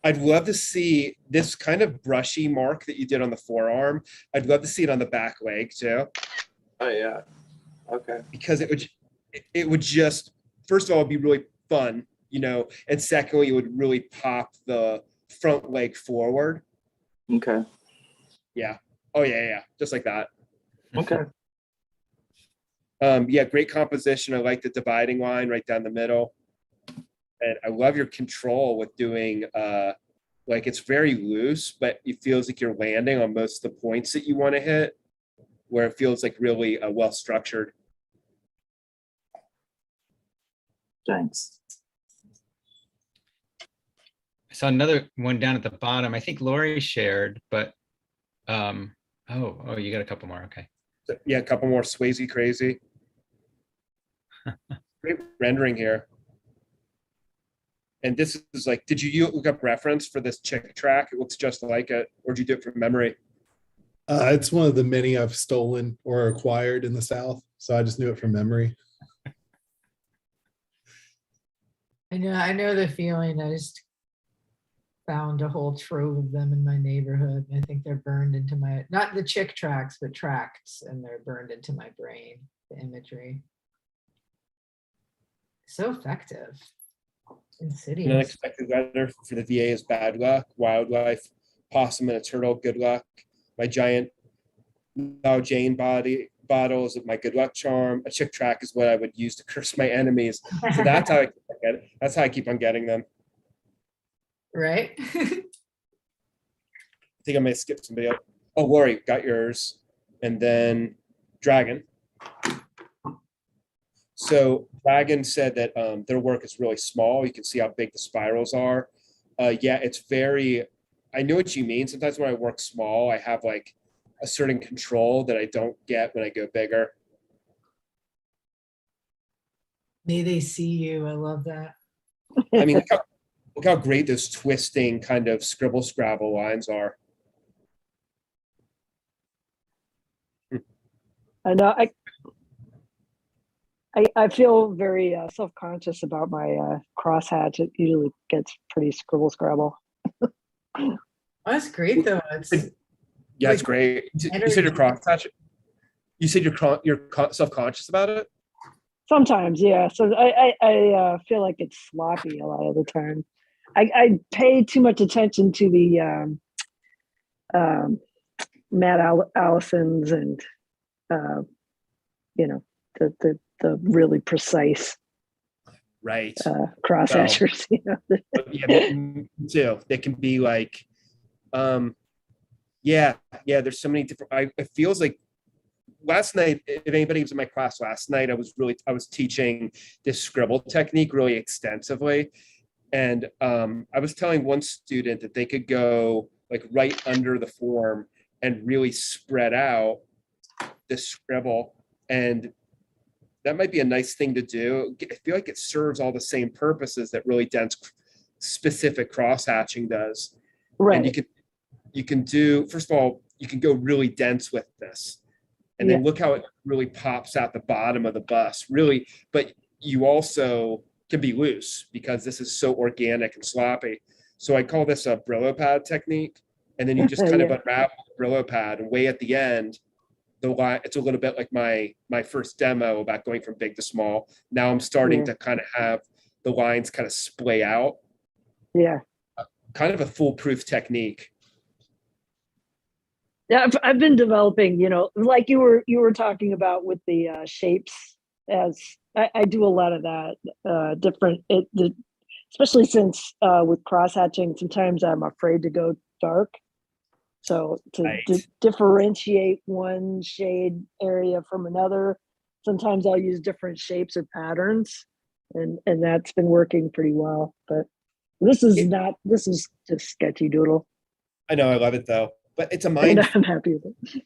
I'd love to see this kind of brushy mark that you did on the forearm. I'd love to see it on the back leg too. Oh yeah. Okay. Because it would just, first of all, it'd be really fun, you know, and secondly, it would really pop the front leg forward. Okay. Yeah. Oh yeah. Just like that. Okay. Yeah, great composition. I like the dividing line right down the middle. And I love your control with doing, like it's very loose, but it feels like you're landing on most of the points that you want to hit, where it feels like really well structured. Thanks. I saw another one down at the bottom. I think Lori shared, but Oh, you got a couple more. Okay. So, yeah, a couple more Swayze crazy. Great rendering here. And this is like, did you look up reference for this chick track? It looks just like it, or did you do it from memory? It's one of the many I've stolen or acquired in the South, so I just knew it from memory. I know the feeling. I just found a whole trove of them in my neighborhood. I think they're burned into my, not the chick tracks, but tracts, and they're burned into my brain, the imagery. So effective. An Insidious. unexpected letter for the VA is bad luck. Wildlife, possum and a turtle, good luck. My giant Jane bottle is my good luck charm. A chick track is what I would use to curse my enemies. So that's how I get it. That's how I keep on getting them. Right? I think I may skip somebody else. Oh, Lori, got yours. And then Dragon. So Dragon said that their work is really small. You can see how big the spirals are. Yeah, it's very, I know what you mean. Sometimes when I work small, I have like a certain control that I don't get when I go bigger. May they see you. I love that. I mean, look how great those twisting kind of scribble scrabble lines are. I know. I feel very self-conscious about my crosshatch. It usually gets pretty scribble scrabble. That's great though. It's Yeah, it's great. You said you're crosshatch. You said you're self-conscious about it. Sometimes, yeah. So I feel like it's sloppy a lot of the time. I pay too much attention to the Matt Allison's and the really precise right crosshatchers. Yeah, me too. They can be like, yeah. There's so many different. It feels like last night. If anybody was in my class last night, I was teaching this scribble technique really extensively, and I was telling one student that they could go like right under the form and really spread out the scribble, and that might be a nice thing to do. I feel like it serves all the same purposes that really dense specific cross hatching does. Right. And you can do, first of all, you can go really dense with this. And then look how it really pops out the bottom of the bus, really. But you also can be loose because this is so organic and sloppy. So I call this a Brillo pad technique. And then you just kind of unravel the Brillo pad, and way at the end, it's a little bit like my first demo about going from big to small. Now I'm starting to kind of have the lines kind of splay out. Yeah. Kind of a foolproof technique. Yeah, I've been developing, like you were talking about with the shapes. As I do a lot of that especially since with cross hatching, sometimes I'm afraid to go dark. So to differentiate one shade area from another, sometimes I'll use different shapes or patterns, and that's been working pretty well. But this is just sketchy doodle. I know, I love it though, but it's a mind. I'm happy with it.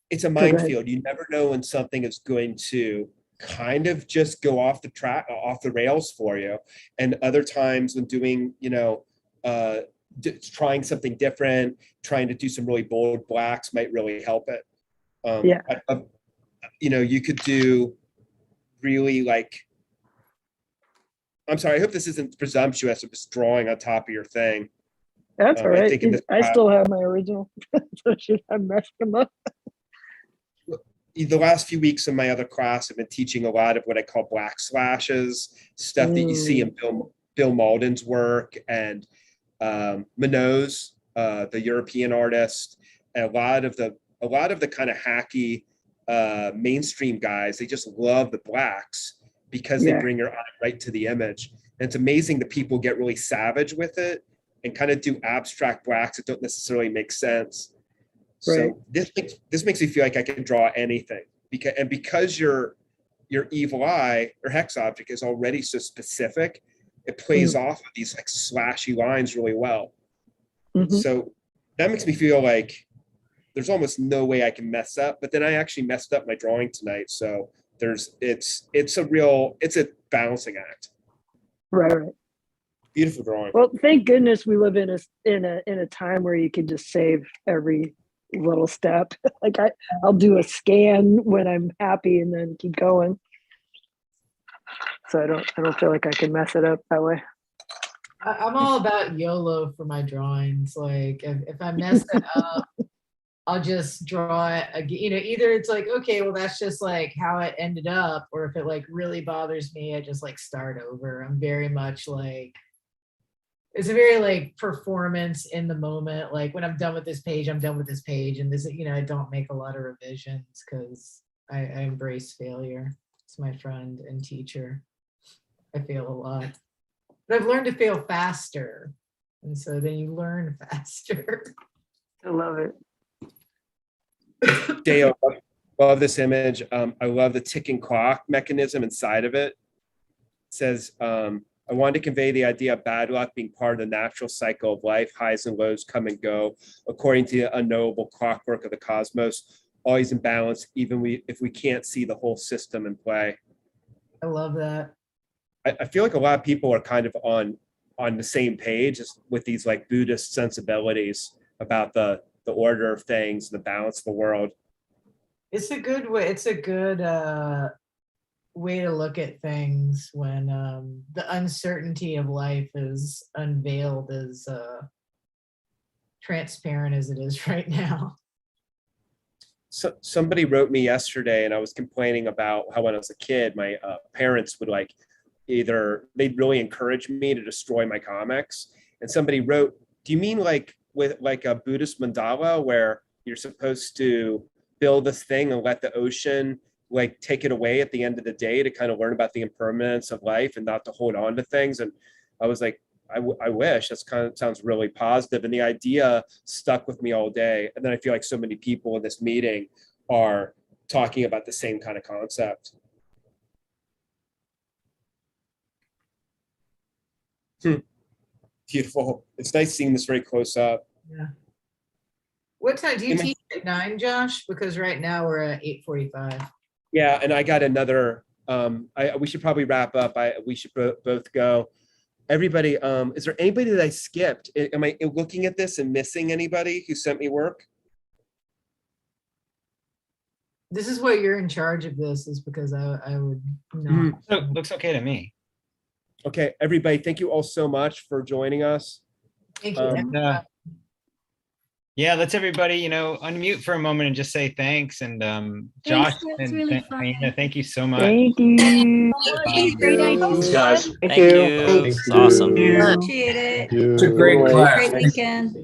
It's a minefield. You never know when something is going to kind of just go off the track, off the rails for you, and other times when doing, trying something different, trying to do some really bold blacks might really help it. You could do really like, I'm sorry, I hope this isn't presumptuous of just drawing on top of your thing. That's all right. I still have my original, so should I mess them up? The last few weeks in my other class, I've been teaching a lot of what I call black slashes, stuff that you see in Bill Malden's work, and Minot's, the European artist, and a lot of the kind of hacky mainstream guys. They just love the blacks because they bring your eye right to the image. And it's amazing that people get really savage with it and kind of do abstract blacks that don't necessarily make sense. Right. So this makes me feel like I can draw anything because your evil eye or hex object is already so specific. It plays off of these like slashy lines really well. So that makes me feel like there's almost no way I can mess up, but then I actually messed up my drawing tonight. So it's a balancing act. Right. Beautiful drawing. Well, thank goodness we live in a time where you can just save every little step. Like I'll do a scan when I'm happy and then keep going. So I don't feel like I can mess it up that way. I'm all about YOLO for my drawings. Like if I mess it up, I'll just draw it again. You know, either it's like, okay, well, that's just like how it ended up, or if it like really bothers me, I just like start over. I'm very much like, it's a very like performance in the moment. Like when I'm done with this page, I'm done with this page. And this, you know, I don't make a lot of revisions because I embrace failure. It's my friend and teacher. I fail a lot. But I've learned to fail faster. And so then you learn faster. I love it. Dale, love this image. I love the ticking clock mechanism inside of it. It says, I wanted to convey the idea of bad luck being part of the natural cycle of life. Highs and lows come and go according to the unknowable clockwork of the cosmos, always in balance, even if we can't see the whole system in play. I love that. I feel like a lot of people are kind of on the same page with these like Buddhist sensibilities about the order of things, the balance of the world. It's a good way. It's a good way to look at things when the uncertainty of life is unveiled as transparent as it is right now. So somebody wrote me yesterday and I was complaining about how when I was a kid, my parents would like they'd really encourage me to destroy my comics. And somebody wrote, do you mean like with like a Buddhist mandala where you're supposed to build this thing and let the ocean like take it away at the end of the day to kind of learn about the impermanence of life and not to hold on to things? And I was like, I wish. That's kind of sounds really positive. And the idea stuck with me all day. And then I feel like so many people in this meeting are talking about the same kind of concept. Beautiful. It's nice seeing this very close up. Yeah. What time do you teach at 9, Josh? Because right now we're at 8:45. Yeah, and I got another. We should probably wrap up. We should both go. Everybody, is there anybody that I skipped? Am I looking at this and missing anybody who sent me work? This is what you're in charge of. This is because I would not. Looks okay to me. Okay, everybody, thank you all so much for joining us. Thank you. Yeah, let's everybody, unmute for a moment and just say thanks. And Josh and really Hyena, thank you so much. Thank you. Great idea. Thanks, guys. Thank you. Thanks. Awesome. Appreciate it. It's a great class. Great weekend.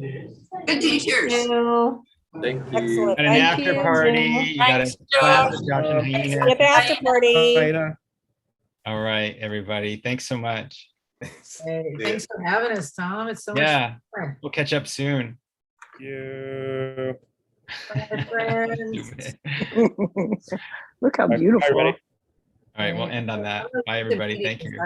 Good teachers. Thank you. Excellent. Got an Thank after you. party. You got a class with Josh and Hyena. Skip after party. All right, everybody. Thanks so much. Hey, thanks for having us, Tom. It's so much Yeah, fun. we'll catch up soon. Yeah. Bye, friends. Look how beautiful. Bye, All right, we'll end on that. Bye, everybody. Thank you.